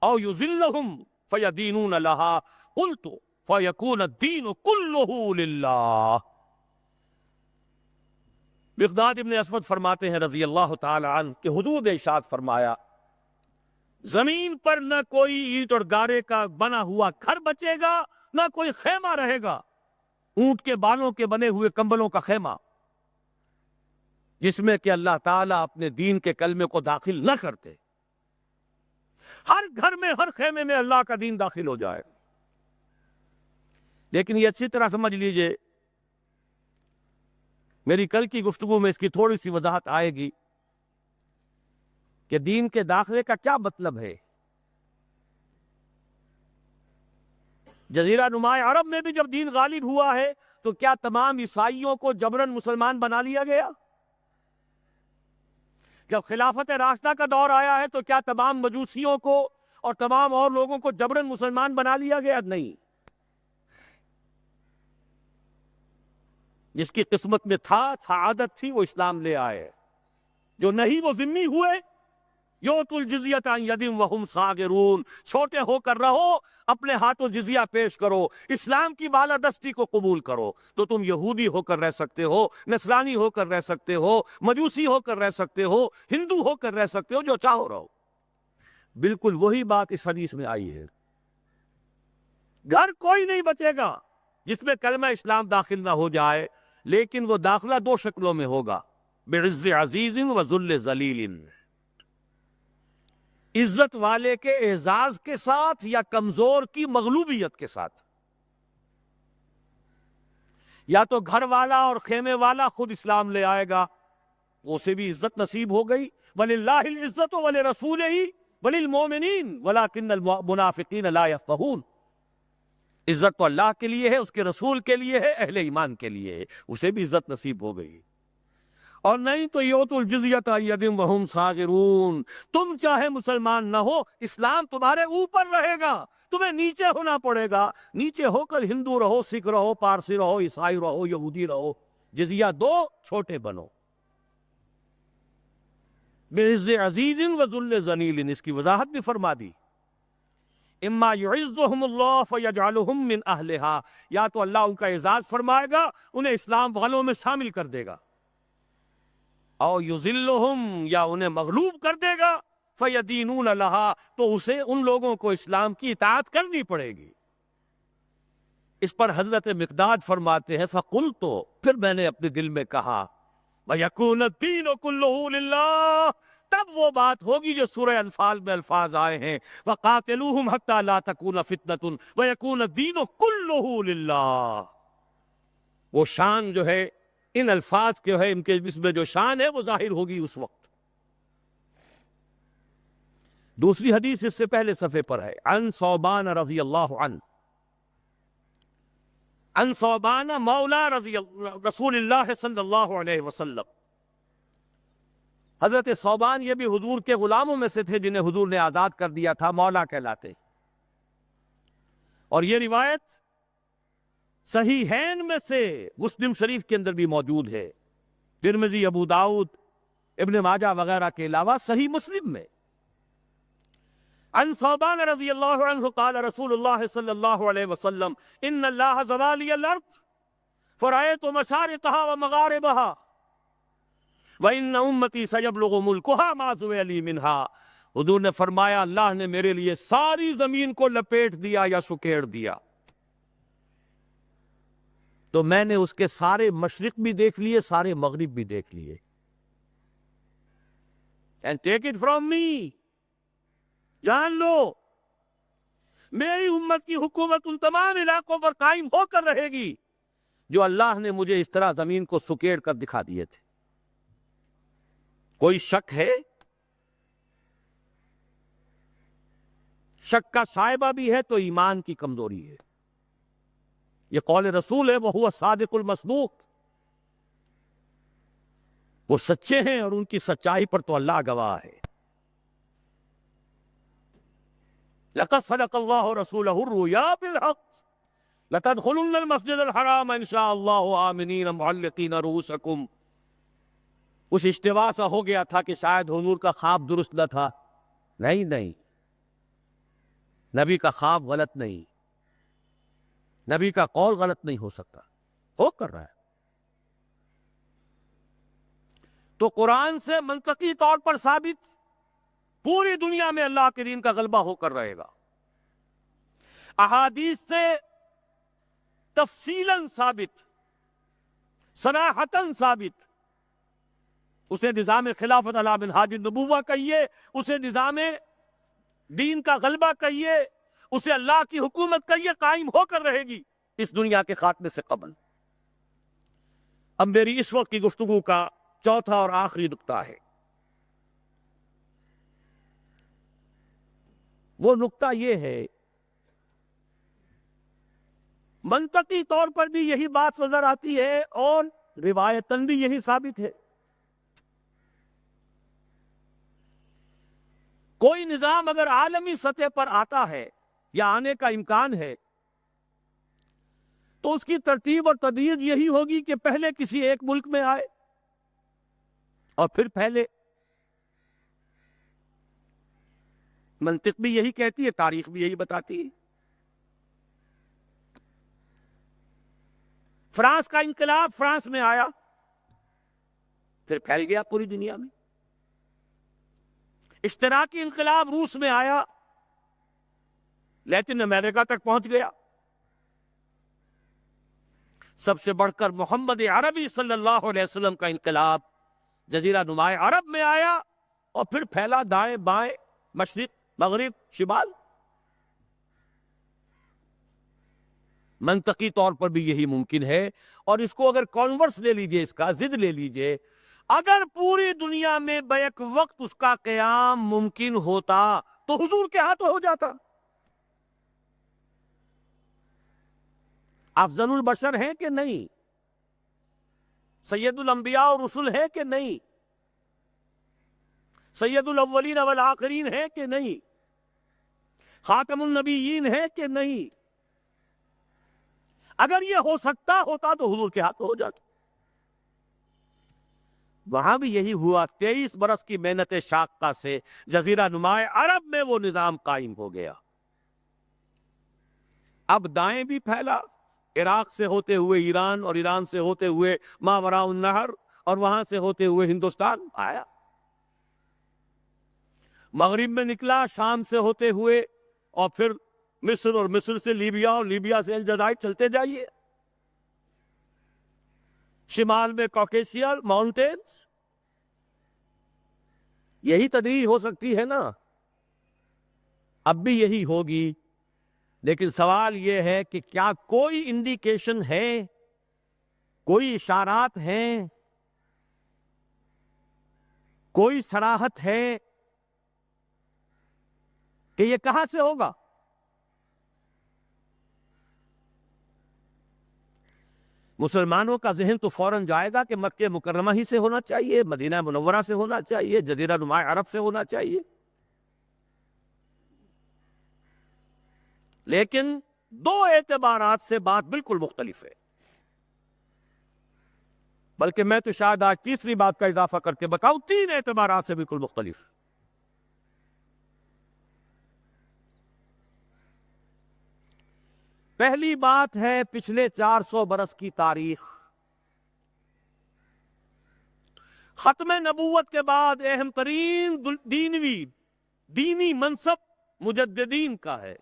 او يذلهم فيدينون لها قلت فَيَكُونَ الدِّينُ كُلُّهُ لِلَّهِ۔ مقداد ابن اسود فرماتے ہیں رضی اللہ تعالی عنہ کہ حضور نے ارشاد فرمایا زمین پر نہ کوئی اینٹ اور گارے کا بنا ہوا گھر بچے گا، نہ کوئی خیمہ رہے گا، اونٹ کے بالوں کے بنے ہوئے کمبلوں کا خیمہ، جس میں کہ اللہ تعالیٰ اپنے دین کے کلمے کو داخل نہ کرتے۔ ہر گھر میں، ہر خیمے میں اللہ کا دین داخل ہو جائے۔ لیکن یہ اچھی طرح سمجھ لیجئے، میری کل کی گفتگو میں اس کی تھوڑی سی وضاحت آئے گی کہ دین کے داخلے کا کیا مطلب ہے۔ جزیرہ نماء عرب میں بھی جب دین غالب ہوا ہے تو کیا تمام عیسائیوں کو جبراً مسلمان بنا لیا گیا؟ جب خلافت راشدہ کا دور آیا ہے تو کیا تمام مجوسیوں کو اور تمام اور لوگوں کو جبراً مسلمان بنا لیا گیا؟ نہیں۔ جس کی قسمت میں تھا، سعادت تھی، وہ اسلام لے آئے. جو نہیں وہ ذمہ ہوئے. یؤتوا الجزیۃ عن ید وہم صاغرون. چھوٹے ہو کر رہو، اپنے ہاتھوں جزیہ پیش کرو، اسلام کی بالادستی کو قبول کرو. تو تم یہودی ہو کر رہ سکتے ہو، نصرانی ہو کر رہ سکتے ہو، مجوسی ہو کر رہ سکتے ہو، ہندو ہو کر رہ سکتے ہو، جو چاہو رہو. بالکل وہی بات اس حدیث میں آئی ہے. گھر کوئی نہیں بچے گا جس میں کلمہ اسلام داخل نہ ہو جائے، لیکن وہ داخلہ دو شکلوں میں ہوگا: بعز عزیز و ذل ذلیل. عزت والے کے اعزاز کے ساتھ یا کمزور کی مغلوبیت کے ساتھ. یا تو گھر والا اور خیمے والا خود اسلام لے آئے گا، اسے بھی عزت نصیب ہو گئی. وَلِلَّهِ الْعِزَّةُ وَلِرَسُولِهِ وَلِلْمُؤْمِنِينَ وَلَكِنَّ الْمُنَافِقِينَ لَا يَفْقَهُونَ. عزت تو اللہ کے لیے ہے، اس کے رسول کے لیے ہے، اہل ایمان کے لیے ہے، اسے بھی عزت نصیب ہو گئی. اور نہیں تو یؤتوا الجزیۃ عن ید وہم صاغرون. تم چاہے مسلمان نہ ہو، اسلام تمہارے اوپر رہے گا، تمہیں نیچے ہونا پڑے گا. نیچے ہو کر ہندو رہو، سکھ رہو، پارسی رہو، عیسائی رہو، یہودی رہو، جزیہ دو، چھوٹے بنو. بعز عزیز و ذل ذلیل، اس کی وضاحت بھی فرما دی. اما یعزهم اللہ فیجعلهم من اہلها. یا تو اللہ ان کا اعزاز فرمائے گا، انہیں اسلام والوں میں شامل کر دے گا. او یذلہم، یا انہیں مغلوب کر دے گا. فیدینون لها، تو اسے ان لوگوں کو اسلام کی اطاعت کرنی پڑے گی. اس پر حضرت مقداد فرماتے ہیں فقلت، پھر میں نے اپنے دل میں کہا وَيَكُونَ الدِّينُ كُلُّهُ لِلَّهِ. تب وہ بات ہوگی جو سورہ انفال میں الفاظ آئے ہیں وَقَاتِلُوهُمْ حَتَّى لَا تَكُونَ فِتْنَةٌ وَيَكُونَ الدِّينُ كُلُّهُ لِلَّهِ. وہ شان جو ہے ان الفاظ کے ہے، ان کے اس میں جو شان ہے وہ ظاہر ہوگی اس وقت. دوسری حدیث اس سے پہلے صفحے پر ہے. عن ثوبان رضی اللہ عنہ، عن ثوبان مولا رسول اللہ صلی اللہ علیہ وسلم. حضرت ثوبان یہ بھی حضور کے غلاموں میں سے تھے جنہیں حضور نے آزاد کر دیا تھا، مولا کہلاتے. اور یہ روایت صحیحین میں سے مسلم شریف کے اندر بھی موجود ہے، ترمذی، ابو داؤد، ابن ماجہ وغیرہ کے علاوہ صحیح مسلم میں. عن ثوبان رضی اللہ عنہ قال رسول اللہ صلی اللہ علیہ وسلم ان اللہ زوى لي الارض فرأيت مشارقها ومغاربها وان امتی سيبلغ ملكها ما زوي لي منها. حضور نے فرمایا اللہ نے میرے لیے ساری زمین کو لپیٹ دیا یا سکیڑ دیا، تو میں نے اس کے سارے مشرق بھی دیکھ لیے، سارے مغرب بھی دیکھ لیے. And take it from me، جان لو میری امت کی حکومت ان تمام علاقوں پر قائم ہو کر رہے گی جو اللہ نے مجھے اس طرح زمین کو سکیڑ کر دکھا دیے تھے. کوئی شک ہے؟ شک کا شائبہ بھی ہے تو ایمان کی کمزوری ہے. یہ قول رسول ہے، وہو الصادق المصدوق. وہ سچے ہیں اور ان کی سچائی پر تو اللہ گواہ ہے. لقد صدق اللہ رسولہ الرؤیا بالحق لتدخلن المسجد الحرام ان شاء اللہ آمنین محلقین رؤوسکم. کچھ اشتباہ سا ہو گیا تھا کہ شاید حضور کا خواب درست نہ تھا. نہیں، نبی کا خواب غلط نہیں، نبی کا قول غلط نہیں ہو سکتا، ہو کر رہا ہے. تو قرآن سے منطقی طور پر ثابت پوری دنیا میں اللہ کے دین کا غلبہ ہو کر رہے گا. احادیث سے تفصیلاً ثابت، صراحتاً ثابت. اسے نظام خلافت علی منہاج النبوہ کہیے، اسے نظام دین کا غلبہ کہیے، اسے اللہ کی حکومت کہیے، قائم ہو کر رہے گی اس دنیا کے خاتمے سے قبل. اب میری اس وقت کی گفتگو کا چوتھا اور آخری نقطہ ہے. وہ نقطہ یہ ہے، منطقی طور پر بھی یہی بات نظر آتی ہے اور روایتاً بھی یہی ثابت ہے. کوئی نظام اگر عالمی سطح پر آتا ہے یا آنے کا امکان ہے تو اس کی ترتیب اور تدریج یہی ہوگی کہ پہلے کسی ایک ملک میں آئے اور پھر پھیلے. منطق بھی یہی کہتی ہے، تاریخ بھی یہی بتاتی ہے. فرانس کا انقلاب فرانس میں آیا، پھر پھیل گیا پوری دنیا میں. اشتراکی انقلاب روس میں آیا، لیٹن امریکہ تک پہنچ گیا. سب سے بڑھ کر محمد عربی صلی اللہ علیہ وسلم کا انقلاب جزیرہ نماء عرب میں آیا اور پھر پھیلا دائیں بائیں، مشرق مغرب شمال. منطقی طور پر بھی یہی ممکن ہے. اور اس کو اگر کانورس لے لیجئے، اس کا ضد لے لیجئے، اگر پوری دنیا میں بیک وقت اس کا قیام ممکن ہوتا تو حضور کے ہاتھ ہو جاتا. افضل البشر ہیں کہ نہیں؟ سید الانبیاء اور رسول ہیں کہ نہیں؟ سید الاولین والآخرین ہیں کہ نہیں؟ خاتم النبیین ہیں کہ نہیں؟ اگر یہ ہو سکتا ہوتا تو حضور کے ہاتھ ہو جاتا. وہاں بھی یہی ہوا. 23 برس کی محنت شاقہ سے جزیرہ نماء عرب میں وہ نظام قائم ہو گیا. اب دائیں بھی پھیلا، عراق سے ہوتے ہوئے ایران، اور ایران سے ہوتے ہوئے ماوراء النہر، اور وہاں سے ہوتے ہوئے ہندوستان آیا. مغرب میں نکلا شام سے ہوتے ہوئے، اور پھر مصر، اور مصر سے لیبیا، اور لیبیا سے الجزائر، چلتے جائیے. شمال میں کوکیشیا ماؤنٹینز. یہی تدریج ہو سکتی ہے نا؟ اب بھی یہی ہوگی. لیکن سوال یہ ہے کہ کیا کوئی انڈیکیشن ہے، کوئی اشارات ہیں، کوئی صراحت ہے کہ یہ کہاں سے ہوگا؟ مسلمانوں کا ذہن تو فوراً جائے گا کہ مکہ مکرمہ ہی سے ہونا چاہیے، مدینہ منورہ سے ہونا چاہیے، جزیرہ نماء عرب سے ہونا چاہیے. لیکن دو اعتبارات سے بات بالکل مختلف ہے. بلکہ میں تو شاید آج تیسری بات کا اضافہ کر کے بتاؤں، 3 اعتبارات سے بالکل مختلف. پہلی بات ہے پچھلے 400 برس کی تاریخ. ختم نبوت کے بعد اہم ترین دینی منصب مجددین کا ہے.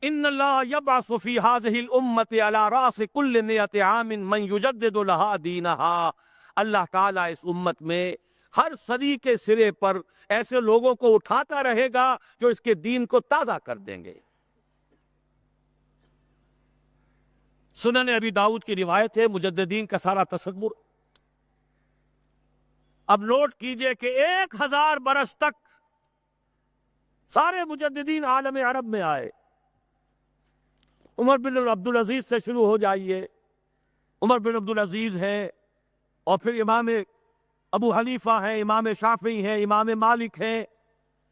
ان اللہ یبعث فی هذه الامت علی راس کل 100 عام من یجدد لها دینہا. اللہ تعالیٰ اس امت میں ہر صدی کے سرے پر ایسے لوگوں کو اٹھاتا رہے گا جو اس کے دین کو تازہ کر دیں گے. سنن ابی داؤد کی روایت ہے، مجددین کا سارا تصور. اب نوٹ کیجئے کہ 1000 برس تک سارے مجددین عالم عرب میں آئے. عمر بن عبدالعزیز سے شروع ہو جائیے، عمر بن عبدالعزیز ہے، اور پھر امام ابو حنیفہ ہے، امام شافعی ہے، امام مالک ہے،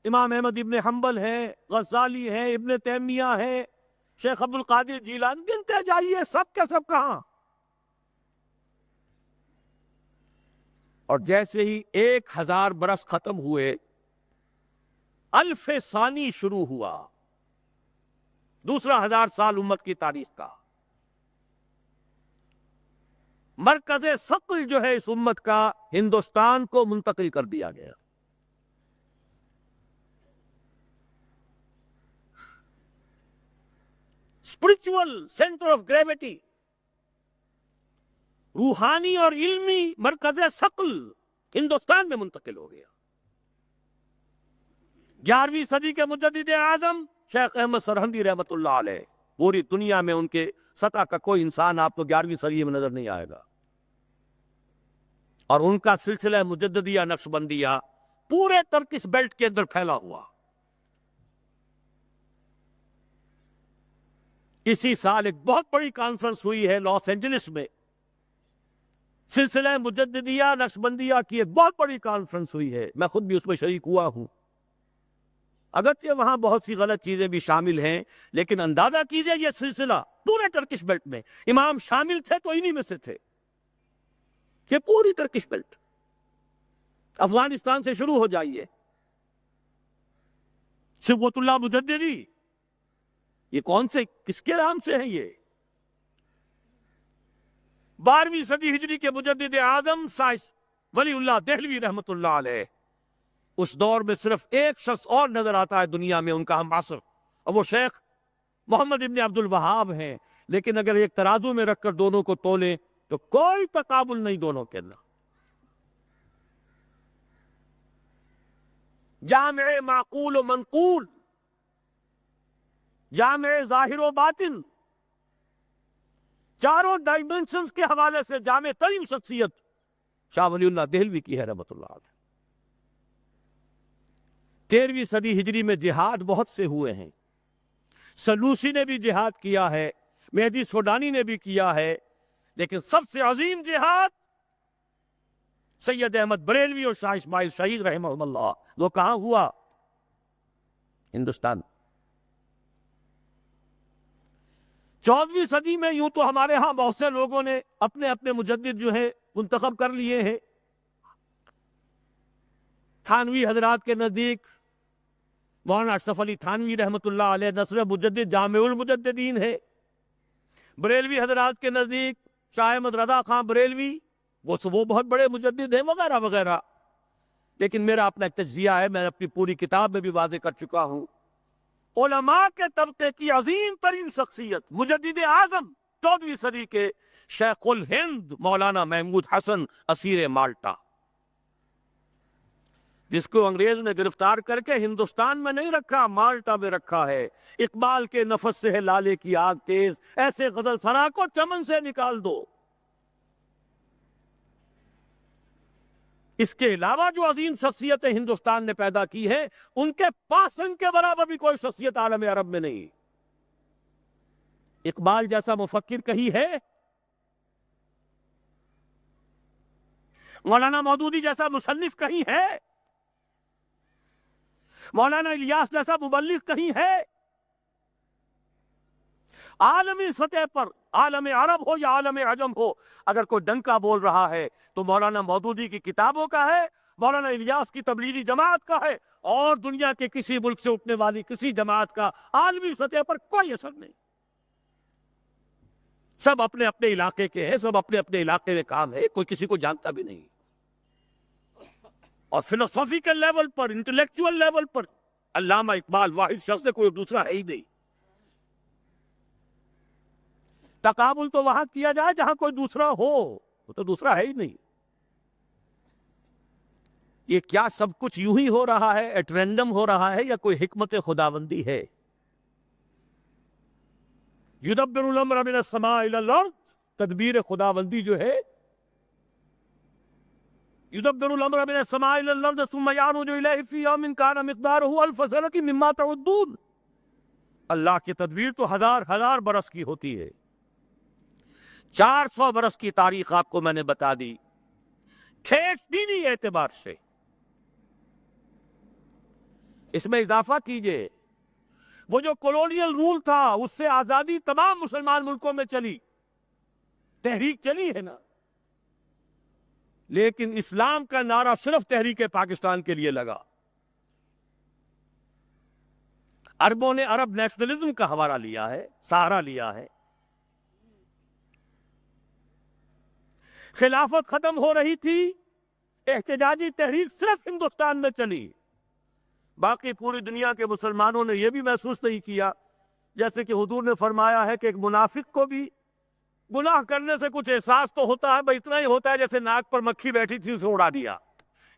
امام احمد ابن حنبل ہے، غزالی ہے، ابن تیمیہ ہے، شیخ عبد القادر جیلانی، گنتے جائیے سب کے سب کہاں. اور جیسے ہی 1000 برس ختم ہوئے، الف ثانی شروع ہوا، دوسرا 1000 سال امت کی تاریخ کا. مرکز ثقل جو ہے اس امت کا، ہندوستان کو منتقل کر دیا گیا. اسپرچول سینٹر آف گریویٹی، روحانی اور علمی مرکز ثقل ہندوستان میں منتقل ہو گیا. 11ویں صدی کے مجدد اعظم شیخ احمد سرہندی رحمۃ اللہ علیہ، پوری دنیا میں ان کے سطح کا کوئی انسان آپ کو 11ویں صدی میں نظر نہیں آئے گا. اور ان کا سلسلہ مجددیہ نقشبندیہ پورے ترکش بیلٹ کے اندر پھیلا ہوا. اسی سال ایک بہت بڑی کانفرنس ہوئی ہے لاس اینجلس میں، سلسلہ مجددیہ نقشبندیہ کی ایک بہت بڑی کانفرنس ہوئی ہے. میں خود بھی اس میں شریک ہوا ہوں. اگرچہ وہاں بہت سی غلط چیزیں بھی شامل ہیں، لیکن اندازہ کیجئے یہ سلسلہ پورے ٹرکش بیلٹ میں امام شامل تھے تو انہی میں سے تھے، کہ پوری ٹرکش بیلٹ افغانستان سے شروع ہو جائیے، صبغت اللہ مجددی، یہ کون سے کس کے نام سے ہیں؟ یہ 12ویں صدی ہجری کے مجدد اعظم سائنس ولی اللہ دہلوی رحمت اللہ علیہ، اس دور میں صرف ایک شخص اور نظر آتا ہے دنیا میں ان کا ہم عصر، اور وہ شیخ محمد ابن عبد الوہاب ہیں، لیکن اگر ایک ترازو میں رکھ کر دونوں کو تولیں تو کوئی تقابل نہیں دونوں کے اندر۔ جامع معقول و منقول، جامع ظاہر و باطن، چاروں ڈائمنشنز کے حوالے سے جامع ترین شخصیت شاہ ولی اللہ دہلوی کی ہے رحمت اللہ علیہ۔ 13ویں صدی ہجری میں جہاد بہت سے ہوئے ہیں، سلوسی نے بھی جہاد کیا ہے، مہدی سوڈانی نے بھی کیا ہے، لیکن سب سے عظیم جہاد سید احمد بریلوی اور شاہ اسماعیل شہید رحمہ اللہ، وہ کہاں ہوا؟ ہندوستان۔ 14ویں صدی میں یوں تو ہمارے ہاں بہت سے لوگوں نے اپنے اپنے مجدد جو ہے منتخب کر لیے ہیں۔ تھانوی حضرات کے نزدیک مولانا اشرف علی تھانوی رحمت اللہ علیہ نصر مجدد جامع المجددین ہے، بریلوی حضرات کے نزدیک شاہ احمد رضا خان بریلوی وہ بہت بڑے مجدد ہیں وغیرہ وغیرہ، لیکن میرا اپنا ایک تجزیہ ہے، میں اپنی پوری کتاب میں بھی واضح کر چکا ہوں۔ علماء کے طبقے کی عظیم ترین شخصیت مجدد اعظم 14ویں صدی کے شیخ الہند مولانا محمود حسن اسیر مالٹا، جس کو انگریز نے گرفتار کر کے ہندوستان میں نہیں رکھا، مالٹا میں رکھا ہے۔ اقبال کے نفس سے ہے لالے کی آگ تیز، ایسے غزل سرا کو چمن سے نکال دو۔ اس کے علاوہ جو عظیم شخصیتیں ہندوستان نے پیدا کی ہیں، ان کے پاس ان کے برابر بھی کوئی شخصیت عالم عرب میں نہیں۔ اقبال جیسا مفکر کہیں ہے؟ مولانا مودودی جیسا مصنف کہیں ہے؟ مولانا الیاس جیسا مبلغ کہیں ہے؟ عالمی سطح پر، عالم عرب ہو یا عالم عجم ہو، اگر کوئی ڈنکا بول رہا ہے تو مولانا مودودی کی کتابوں کا ہے، مولانا الیاس کی تبلیغی جماعت کا ہے، اور دنیا کے کسی ملک سے اٹھنے والی کسی جماعت کا عالمی سطح پر کوئی اثر نہیں۔ سب اپنے اپنے علاقے کے ہیں، سب اپنے اپنے علاقے میں کام ہے، کوئی کسی کو جانتا بھی نہیں۔ اور فلسفیکل لیول پر، انٹلیکچوئل لیول پر علامہ اقبال واحد شخص ہے، کوئی دوسرا ہے ہی نہیں۔ تقابل تو وہاں کیا جائے جہاں کوئی دوسرا ہو، وہ تو دوسرا ہے ہی نہیں۔ یہ کیا سب کچھ یوں ہی ہو رہا ہے، ایٹ رینڈم ہو رہا ہے، یا کوئی حکمت خداوندی ہے؟ یدبر الامر من السماء الی الارض، تدبیر خداوندی جو ہے، یدبر الامر من السماء الی الارض ثم یعرج الیہ فی یوم کان مقدارہ الف سنۃ مما تعدون۔ اللہ کی تدبیر تو ہزار برس کی ہوتی ہے۔ 400 برس کی تاریخ آپ کو میں نے بتا دی، ٹھیک دینی اعتبار سے۔ اس میں اضافہ کیجئے، وہ جو کولونیل رول تھا اس سے آزادی تمام مسلمان ملکوں میں چلی، تحریک چلی ہے نا، لیکن اسلام کا نعرہ صرف تحریک پاکستان کے لیے لگا۔ عربوں نے عرب نیشنلزم کا حوالہ لیا ہے، سہارا لیا ہے۔ خلافت ختم ہو رہی تھی، احتجاجی تحریک صرف ہندوستان میں چلی، باقی پوری دنیا کے مسلمانوں نے یہ بھی محسوس نہیں کیا، جیسے کہ حضور نے فرمایا ہے کہ ایک منافق کو بھی گناہ کرنے سے کچھ احساس تو ہوتا ہے، بس اتنا ہی ہوتا ہے جیسے ناک پر مکھی بیٹھی تھی اسے اڑا دیا۔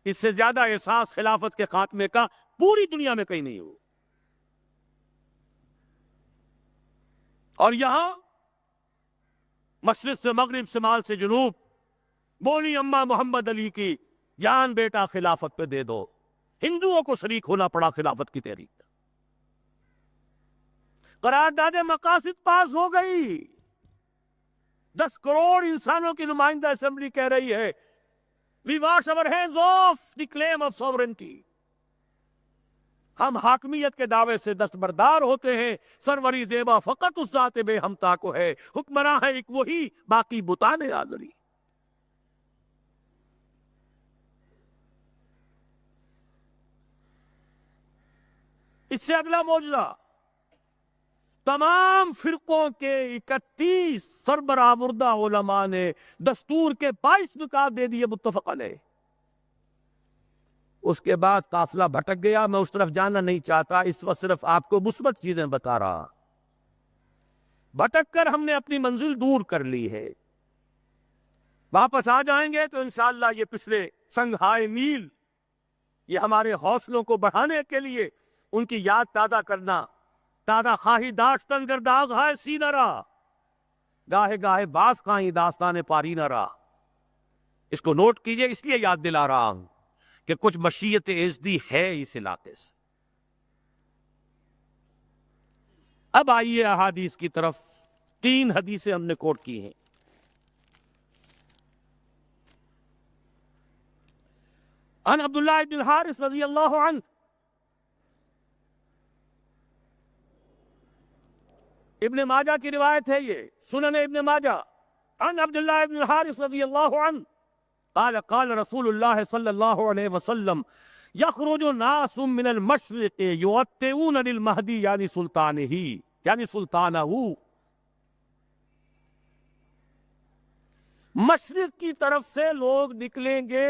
اس سے زیادہ احساس خلافت کے خاتمے کا پوری دنیا میں کہیں نہیں ہو۔ اور یہاں مشرق سے مغرب، شمال سے جنوب، بولی اماں محمد علی کی جان بیٹا خلافت پہ دے دو، ہندوؤں کو شریک ہونا پڑا خلافت کی تحریک۔ قرارداد مقاصد پاس ہو گئی، 10 کروڑ انسانوں کی نمائندہ اسمبلی کہہ رہی ہے we wash our hands off the claim of sovereignty۔ ہم حاکمیت کے دعوے سے دستبردار ہوتے ہیں، سروری زیبا فقط اس ذات بے ہمتا کو ہے، حکمراں ہے ایک وہی، باقی بتان آزری۔ اس سے اگلا معجزہ، تمام فرقوں کے 31 سربراہوردہ علماء نے دستور کے 22 نکات دے دیے متفق علیہ۔ اس کے بعد قافلہ بھٹک گیا، میں اس طرف جانا نہیں چاہتا، اس وقت صرف آپ کو مثبت چیزیں بتا رہا۔ بھٹک کر ہم نے اپنی منزل دور کر لی ہے، واپس آ جائیں گے تو انشاءاللہ یہ پچھلے سنگھائے نیل، یہ ہمارے حوصلوں کو بڑھانے کے لیے ان کی یاد تازہ کرنا، تازہ خواہی داشتن گر داغ ہے سی نہ رہا، گاہے گاہے باز خواہی داستان پاری نہ رہا۔ اس کو نوٹ کیجئے، اس لیے یاد دلا رہا ہوں کہ کچھ مشیت ازدی ہے اس علاقے سے۔ اب آئیے احادیث کی طرف، 3 حدیثیں ہم نے کوٹ کی ہیں۔ عن عبداللہ بن الحارث رضی اللہ عنہ، ابن ماجہ کی روایت ہے، یہ سنن ابن ماجہ، عن عبداللہ بن الحارث رضی اللہ عنہ قال قال رسول اللہ صلی اللہ علیہ وسلم یخرج ناس من المشرق یوطئون للمہدی یعنی سلطانہ، یعنی سلطانہ، مشرق کی طرف سے لوگ نکلیں گے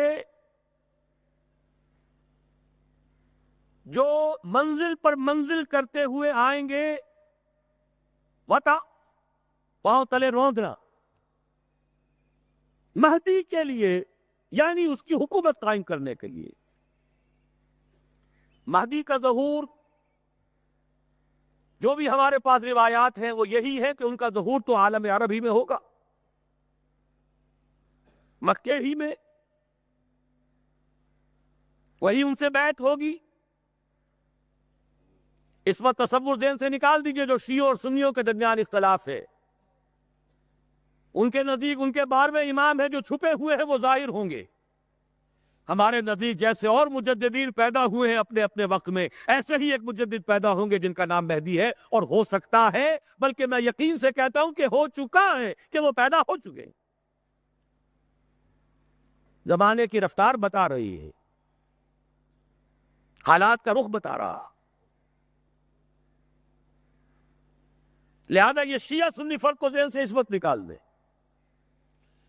جو منزل پر منزل کرتے ہوئے آئیں گے، وطا پاؤں تلے روندنا، مہدی کے لیے، یعنی اس کی حکومت قائم کرنے کے لیے۔ مہدی کا ظہور، جو بھی ہمارے پاس روایات ہیں وہ یہی ہے کہ ان کا ظہور تو عالم عرب ہی میں ہوگا، مکے ہی میں، وہی ان سے بیعت ہوگی۔ اس وقت تصور ذہن سے نکال دیجئے جو شیعوں اور سنیوں کے درمیان اختلاف ہے، ان کے نزدیک ان کے 12ویں امام ہیں جو چھپے ہوئے ہیں وہ ظاہر ہوں گے، ہمارے نزدیک جیسے اور مجددین پیدا ہوئے ہیں اپنے اپنے وقت میں، ایسے ہی ایک مجدد پیدا ہوں گے جن کا نام مہدی ہے، اور ہو سکتا ہے، بلکہ میں یقین سے کہتا ہوں کہ ہو چکا ہے، کہ وہ پیدا ہو چکے۔ زمانے کی رفتار بتا رہی ہے، حالات کا رخ بتا رہا، لہذا یہ شیعہ سنی فرق کو ذہن سے اس وقت نکال دیں۔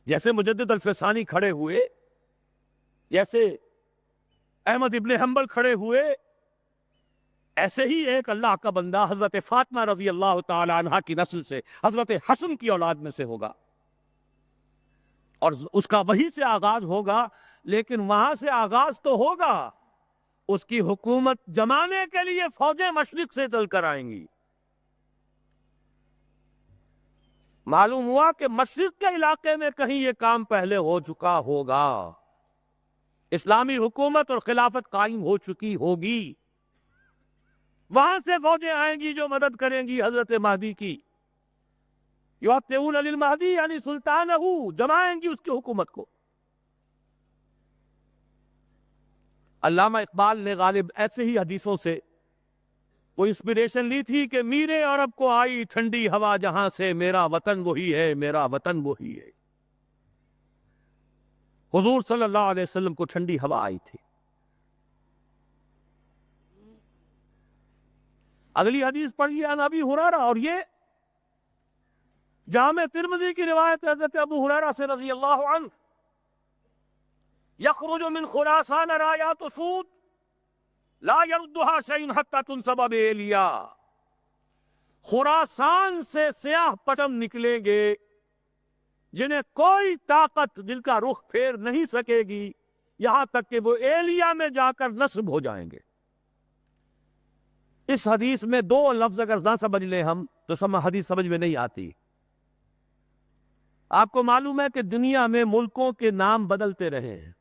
جیسے مجدد الفسانی کھڑے ہوئے، جیسے احمد ابن حنبل کھڑے ہوئے، ایسے ہی ایک اللہ کا بندہ حضرت فاطمہ رضی اللہ تعالی عنہ کی نسل سے، حضرت حسن کی اولاد میں سے ہوگا، اور اس کا وہی سے آغاز ہوگا، لیکن وہاں سے آغاز تو ہوگا، اس کی حکومت جمانے کے لیے فوجیں مشرق سے چل کر آئیں گی۔ معلوم ہوا کہ مشرق کے علاقے میں کہیں یہ کام پہلے ہو چکا ہوگا، اسلامی حکومت اور خلافت قائم ہو چکی ہوگی، وہاں سے فوجیں آئیں گی جو مدد کریں گی حضرت مہدی کی، یوطئون للمہدی یعنی سلطانہ، جمائیں گی اس کی حکومت کو۔ علامہ اقبال نے غالب ایسے ہی حدیثوں سے وہ انسپریشن لی تھی کہ میرے عرب کو آئی ٹھنڈی ہوا جہاں سے، میرا وطن وہی ہے، میرا وطن وہی ہے۔ حضور صلی اللہ علیہ وسلم کو ٹھنڈی ہوا آئی تھی۔ اگلی حدیث پڑھیے، عن ابی ہریرہ، اور یہ جامع ترمذی کی روایت ہے حضرت ابو ہریرہ سے رضی اللہ عنہ، یخرج من خراسان رایات سود لا یردها شیء حتی تنصب بایلیا، خراسان سے سیاہ پٹم نکلیں گے جنہیں کوئی طاقت، جن کا رخ پھیر نہیں سکے گی یہاں تک کہ وہ ایلیا میں جا کر نصب ہو جائیں گے۔ اس حدیث میں 2 لفظ اگر نہ سمجھ لیں ہم تو حدیث سمجھ میں نہیں آتی۔ آپ کو معلوم ہے کہ دنیا میں ملکوں کے نام بدلتے رہے ہیں،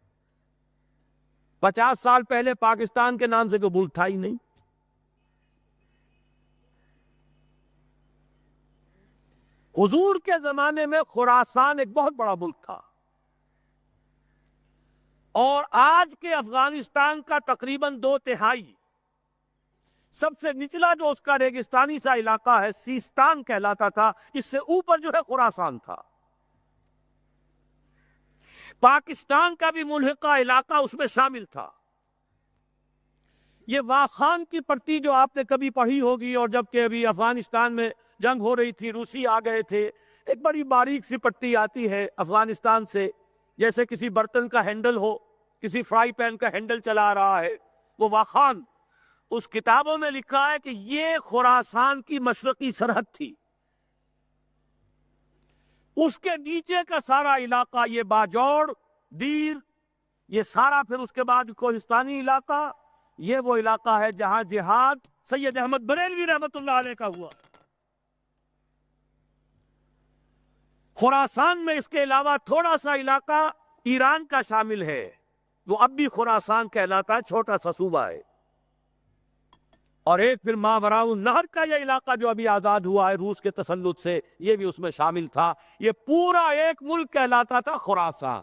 50 سال پہلے پاکستان کے نام سے کوئی ملک تھا ہی نہیں، حضور کے زمانے میں خراسان ایک بہت بڑا ملک تھا، اور آج کے افغانستان کا تقریباً 2/3 سب سے نچلا جو اس کا ریگستانی سا علاقہ ہے سیستان کہلاتا تھا، اس سے اوپر جو ہے خراسان تھا۔ پاکستان کا بھی ملحقہ علاقہ اس میں شامل تھا۔ یہ واخان کی پٹی جو آپ نے کبھی پڑھی ہوگی، اور جب کہ ابھی افغانستان میں جنگ ہو رہی تھی، روسی آ گئے تھے، ایک بڑی باریک سی پٹی آتی ہے افغانستان سے، جیسے کسی برتن کا ہینڈل ہو، کسی فرائی پین کا ہینڈل چلا رہا ہے، وہ واخان۔ اس کتابوں میں لکھا ہے کہ یہ خراسان کی مشرقی سرحد تھی۔ اس کے نیچے کا سارا علاقہ، یہ باجوڑ، دیر، یہ سارا پھر اس کے بعد کوہستانی علاقہ، یہ وہ علاقہ ہے جہاں جہاد سید احمد بریلوی رحمت اللہ علیہ کا ہوا۔ خراسان میں اس کے علاوہ تھوڑا سا علاقہ ایران کا شامل ہے، وہ اب بھی خراسان کہلاتا ہے، چھوٹا سا صوبہ ہے۔ اور ایک پھر ماوراء النہر کا یہ علاقہ جو ابھی آزاد ہوا ہے روس کے تسلط سے، یہ بھی اس میں شامل تھا۔ یہ پورا ایک ملک کہلاتا تھا خراسان۔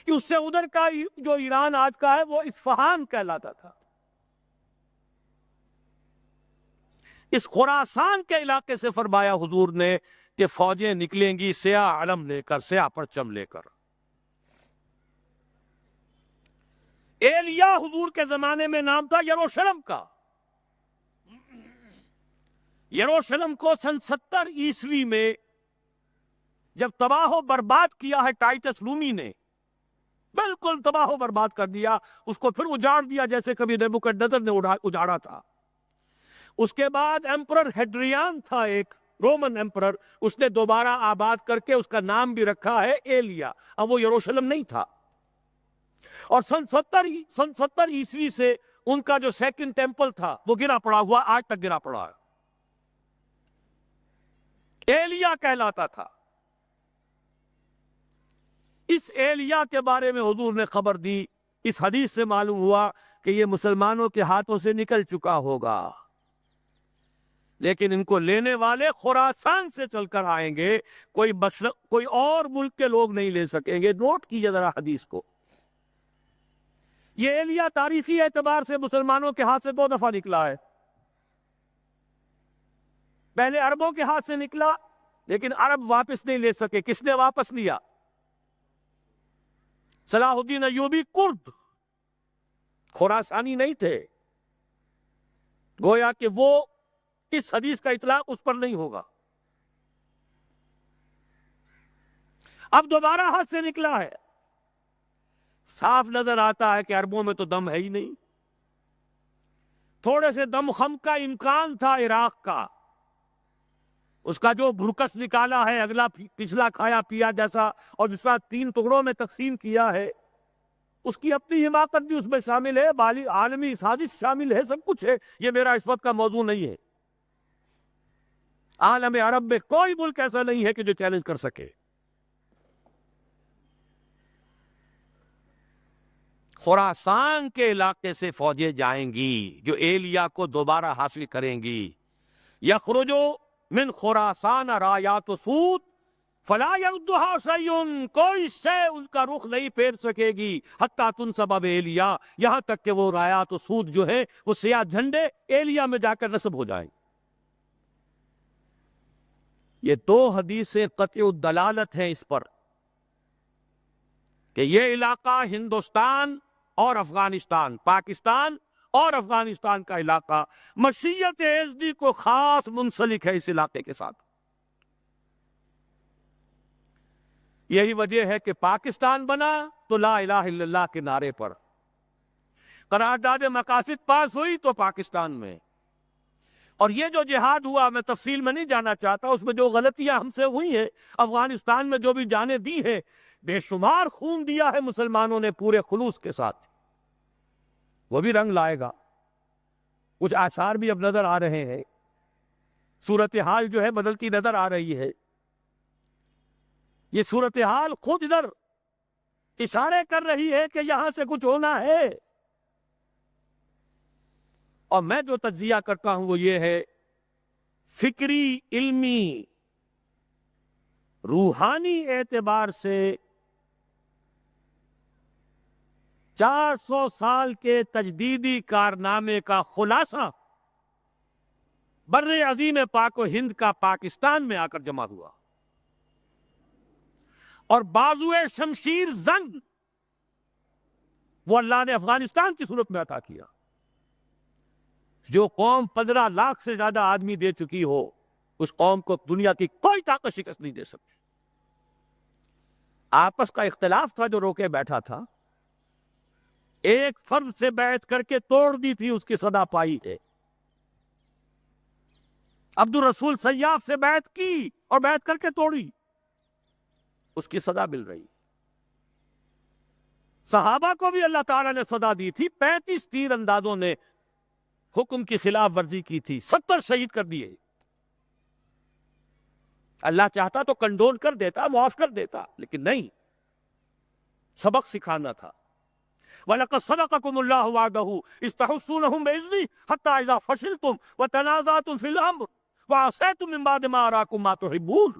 اس سے ادھر کا جو ایران آج کا ہے وہ اصفہان کہلاتا تھا۔ اس خراسان کے علاقے سے فرمایا حضور نے کہ فوجیں نکلیں گی سیاہ علم لے کر، سیاہ پرچم لے کر۔ ایلیا حضور کے زمانے میں نام تھا یروشلم کا۔ یروشلم کو سن 70 عیسوی میں جب تباہ و برباد کیا ہے ٹائٹس رومی نے، بالکل تباہ و برباد کر دیا، اس کو پھر اجاڑ دیا جیسے کبھی نیبوکڈنیزر نے اجاڑا تھا۔ اس کے بعد ایمپرر ہیڈریان تھا، ایک رومن ایمپرر، اس نے دوبارہ آباد کر کے اس کا نام بھی رکھا ہے ایلیا۔ اب وہ یروشلم نہیں تھا، اور سن 70 عیسوی سے ان کا جو سیکنڈ ٹیمپل تھا وہ گرا پڑا ہوا، آج تک گرا پڑا ہے، ایلیا کہلاتا تھا۔ اس ایلیا کے بارے میں حضور نے خبر دی، اس حدیث سے معلوم ہوا کہ یہ مسلمانوں کے ہاتھوں سے نکل چکا ہوگا، لیکن ان کو لینے والے خراسان سے چل کر آئیں گے، کوئی اور ملک کے لوگ نہیں لے سکیں گے۔ نوٹ کیجئے ذرا حدیث کو۔ یہ ایلیا تاریخی اعتبار سے مسلمانوں کے ہاتھ سے 2 دفعہ نکلا ہے۔ پہلے عربوں کے ہاتھ سے نکلا، لیکن عرب واپس نہیں لے سکے۔ کس نے واپس لیا؟ صلاح الدین ایوبی کرد، خراسانی نہیں تھے۔ گویا کہ وہ اس حدیث کا اطلاق اس پر نہیں ہوگا۔ اب دوبارہ ہاتھ سے نکلا ہے، صاف نظر آتا ہے کہ عربوں میں تو دم ہے ہی نہیں۔ تھوڑے سے دم خم کا امکان تھا عراق کا، اس کا جو بھرکس نکالا ہے، اگلا پچھلا کھایا پیا جیسا، اور جس کا 3 ٹکڑوں میں تقسیم کیا ہے، اس کی اپنی حماقت بھی اس میں شامل ہے، عالمی سازش شامل ہے، سب کچھ ہے۔ یہ میرا اس وقت کا موضوع نہیں ہے۔ عالم عرب میں کوئی ملک ایسا نہیں ہے کہ جو چیلنج کر سکے۔ خراسان کے علاقے سے فوجیں جائیں گی جو ایلیا کو دوبارہ حاصل کریں گی۔ یخرجو من خراسان رایات سود فلا یردھا شیء، کوئی شے ان کا رخ نہیں پھیر سکے گی حتی تنصب ایلیا، یہاں تک کہ وہ رایات سود جو ہے وہ سیاہ جھنڈے ایلیا میں جا کر نصب ہو جائیں۔ یہ 2 حدیثیں قطع الدلالت ہیں اس پر کہ یہ علاقہ ہندوستان اور افغانستان، پاکستان اور افغانستان کا علاقہ مشیت ایزدی کو خاص منسلک ہے اس علاقے کے ساتھ۔ یہی وجہ ہے کہ پاکستان بنا تو لا الہ الا اللہ کے نعرے پر، قرارداد مقاصد پاس ہوئی تو پاکستان میں۔ اور یہ جو جہاد ہوا، میں تفصیل میں نہیں جانا چاہتا، اس میں جو غلطیاں ہم سے ہوئی ہیں، افغانستان میں جو بھی جانیں دی ہیں، بے شمار خون دیا ہے مسلمانوں نے پورے خلوص کے ساتھ، وہ بھی رنگ لائے گا۔ کچھ آثار بھی اب نظر آ رہے ہیں، صورتحال جو ہے بدلتی نظر آ رہی ہے۔ یہ صورتحال خود ادھر اشارے کر رہی ہے کہ یہاں سے کچھ ہونا ہے، اور میں جو تجزیہ کرتا ہوں وہ یہ ہے، فکری، علمی، روحانی اعتبار سے 400 سال کے تجدیدی کارنامے کا خلاصہ بر عظیم پاک و ہند کا پاکستان میں آ کر جمع ہوا، اور بازوئے شمشیر زنگ وہ اللہ نے افغانستان کی صورت میں عطا کیا۔ جو قوم 15 لاکھ سے زیادہ آدمی دے چکی ہو، اس قوم کو دنیا کی کوئی طاقت شکست نہیں دے سکتی۔ آپس کا اختلاف تھا جو روکے بیٹھا تھا، ایک فرد سے بیعت کر کے توڑ دی تھی، اس کی صدا پائی ہے۔ عبد الرسول سیاف سے بیعت کی اور بیعت کر کے توڑی، اس کی صدا مل رہی۔ صحابہ کو بھی اللہ تعالیٰ نے صدا دی تھی، 35 تیر اندازوں نے حکم کی خلاف ورزی کی تھی، 70 شہید کر دیے۔ اللہ چاہتا تو کنڈول کر دیتا، معاف کر دیتا، لیکن نہیں، سبق سکھانا تھا۔ وَلَقَدْ صَدَقَكُمُ اللَّهُ وَعْدَهُ إِذْ تَحُسُّونَهُمْ بِإِذْنِهِ حَتَّى إِذَا فَشِلْتُمْ وَتَنَازَعْتُمْ فِي الْأَمْرِ وَعَصَيْتُمْ مِنْ بَعْدِ مَا أَرَاكُمْ مَا تُحِبُّونَ۔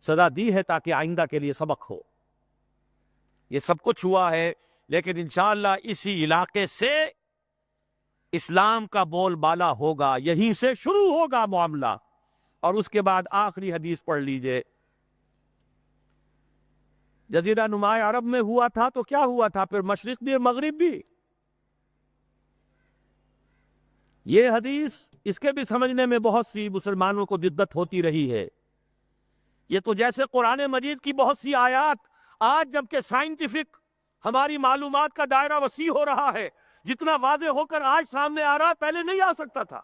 صدا دی ہے تاکہ آئندہ کے لیے سبق ہو۔ یہ سب کچھ ہوا ہے، لیکن انشاءاللہ اسی علاقے سے اسلام کا بول بالا ہوگا، یہیں سے شروع ہوگا معاملہ۔ اور اس کے بعد آخری حدیث پڑھ لیجئے۔ جزیرہ نمائے عرب میں ہوا تھا تو کیا ہوا تھا، پھر مشرق بھی اور مغرب بھی۔ یہ حدیث، اس کے بھی سمجھنے میں بہت سی مسلمانوں کو دقت ہوتی رہی ہے۔ یہ تو جیسے قرآن مجید کی بہت سی آیات، آج جبکہ سائنٹیفک ہماری معلومات کا دائرہ وسیع ہو رہا ہے، جتنا واضح ہو کر آج سامنے آ رہا ہے، پہلے نہیں آ سکتا تھا۔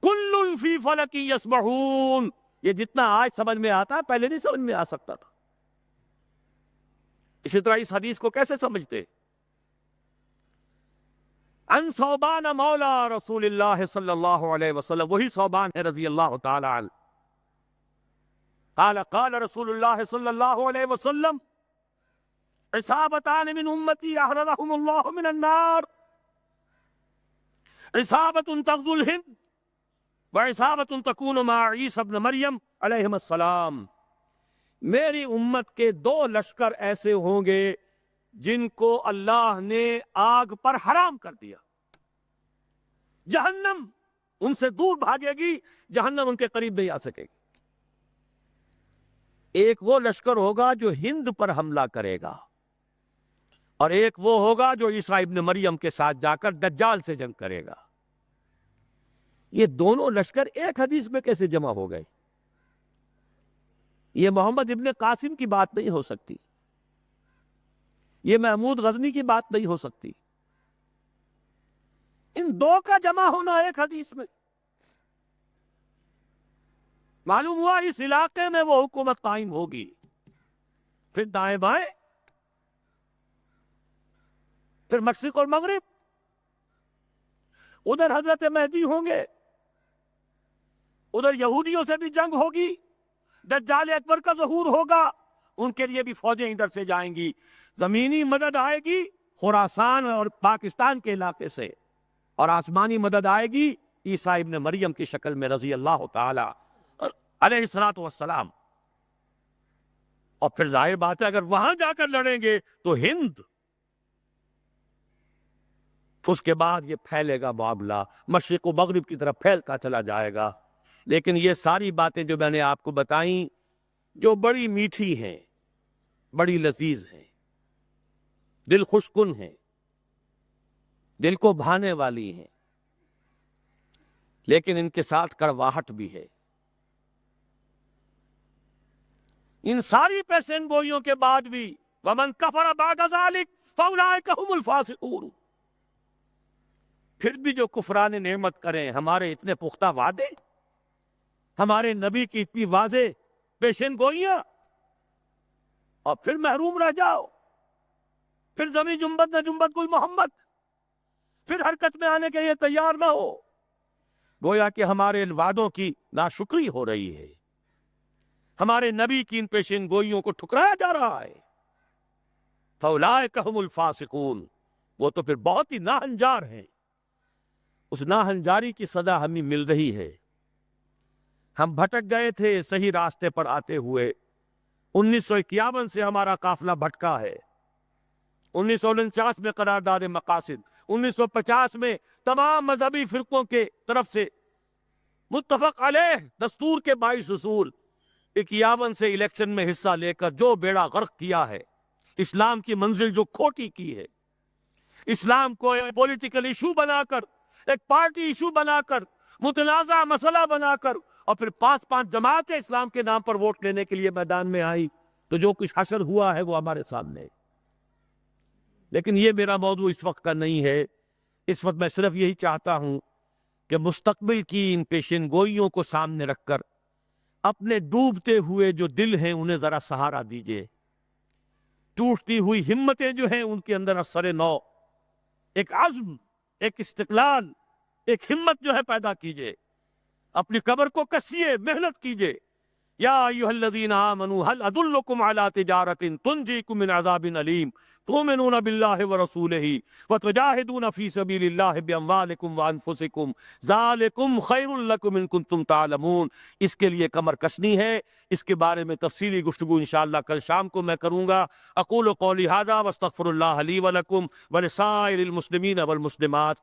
کل فی فلک یسبحون، یہ جتنا آج سمجھ میں آتا ہے پہلے نہیں سمجھ میں آ سکتا تھا۔ اسی طرح اس حدیث کو کیسے سمجھتے؟ ان ثوبان مولا رسول اللہ صلی اللہ علیہ وسلم، وہی ثوبان ہے رضی اللہ تعالی عنہ۔ قال قال رسول اللہ صلی اللہ علیہ وسلم عصابتان من امتی احرزهم اللہ من النار، عصابت تغزو الہند وعصابت تکون مع عیسی ابن مریم علیہم السلام۔ میری امت کے 2 لشکر ایسے ہوں گے جن کو اللہ نے آگ پر حرام کر دیا، جہنم ان سے دور بھاگے گی، جہنم ان کے قریب نہیں آ سکے گی۔ ایک وہ لشکر ہوگا جو ہند پر حملہ کرے گا، اور ایک وہ ہوگا جو عیسیٰ ابن مریم کے ساتھ جا کر دجال سے جنگ کرے گا۔ یہ دونوں لشکر ایک حدیث میں کیسے جمع ہو گئے؟ یہ محمد ابن قاسم کی بات نہیں ہو سکتی، یہ محمود غزنی کی بات نہیں ہو سکتی، ان 2 کا جمع ہونا ایک حدیث میں۔ معلوم ہوا اس علاقے میں وہ حکومت قائم ہوگی، پھر دائیں بائیں، پھر مشرق اور مغرب، ادھر حضرت مہدی ہوں گے، ادھر یہودیوں سے بھی جنگ ہوگی، دجال اکبر کا ظہور ہوگا، ان کے لیے بھی فوجیں ادھر سے جائیں گی، زمینی مدد آئے گی خراسان اور پاکستان کے علاقے سے، اور آسمانی مدد آئے گی عیسیٰ ابن مریم کی شکل میں رضی اللہ تعالی علیہ السلام۔ اور پھر ظاہر بات ہے اگر وہاں جا کر لڑیں گے تو ہند، اس کے بعد یہ پھیلے گا معاملہ، مشرق و مغرب کی طرف پھیلتا چلا جائے گا۔ لیکن یہ ساری باتیں جو میں نے آپ کو بتائیں، جو بڑی میٹھی ہیں، بڑی لذیذ ہیں، دل خوش کن ہیں، دل کو بھانے والی ہیں، لیکن ان کے ساتھ کڑواہٹ بھی ہے۔ ان ساری پیشن گوئیوں کے بعد بھی وَمَنْ كَفَرَ بَعْدَ ذَلِكَ فَأُولَٰئِكَ هُمُ الْفَاسِقُونَ، پھر بھی جو کفران نعمت کریں، ہمارے اتنے پختہ وعدے، ہمارے نبی کی اتنی واضح پیشن گوئیاں، اور پھر محروم رہ جاؤ، پھر زمین جنبت نہ جنبت کوئی محمد، پھر حرکت میں آنے کے لیے تیار نہ ہو، گویا کہ ہمارے ان وعدوں کی ناشکری ہو رہی ہے، ہمارے نبی کی ان پیشن گوئیوں کو ٹھکرایا جا رہا ہے۔ فَأُولَٰئِكَ هُمُ الْفَاسِقُونَ، وہ تو پھر بہت ہی ناہنجار ہیں۔ اس ناہنجاری کی سزا ہمیں مل رہی ہے۔ ہم بھٹک گئے تھے صحیح راستے پر آتے ہوئے، 1951 سے ہمارا قافلہ بھٹکا ہے، 1949 میں قرارداد مقاصد، 1950 میں تمام مذہبی فرقوں کے طرف سے متفق علیہ دستور کے 22 اصول، 51 سے الیکشن میں حصہ لے کر جو بیڑا غرق کیا ہے، اسلام کی منزل جو کھوٹی کی ہے، اسلام کو ایک پولیٹیکل ایشو بنا کر، ایک پارٹی ایشو بنا کر، متنازع مسئلہ بنا کر، اور پھر 5 جماعتیں اسلام کے نام پر ووٹ لینے کے لیے میدان میں آئی، تو جو کچھ حشر ہوا ہے وہ ہمارے سامنے ہے۔ لیکن یہ میرا موضوع اس وقت کا نہیں ہے، اس وقت میں صرف یہی چاہتا ہوں کہ مستقبل کی ان پیشن گوئیوں کو سامنے رکھ کر اپنے ڈوبتے ہوئے جو دل ہیں انہیں ذرا سہارا دیجئے، ٹوٹتی ہوئی ہمتیں جو ہیں ان کے اندر اثر نو، ایک عزم، ایک استقلال، ایک ہمت جو ہے پیدا کیجئے، اپنی قبر کو کسیے، محنت کیجئے۔ یا ایھا الذین آمنوا هل ادلکم علی تجارۃ تنجیکم من عذاب علیم تؤمنون باللہ ورسولہ وتجاہدون فی سبیل اللہ باموالکم وانفسکم ذالکم خیر لکم ان کنتم تعلمون۔ اس کے لیے کمر کسنی ہے، اس کے بارے میں تفصیلی گفتگو انشاءاللہ کل شام کو میں کروں گا۔ اقول قولی ھذا واستغفر اللہ لی ولکم ولسائر المسلمین والمسلمات۔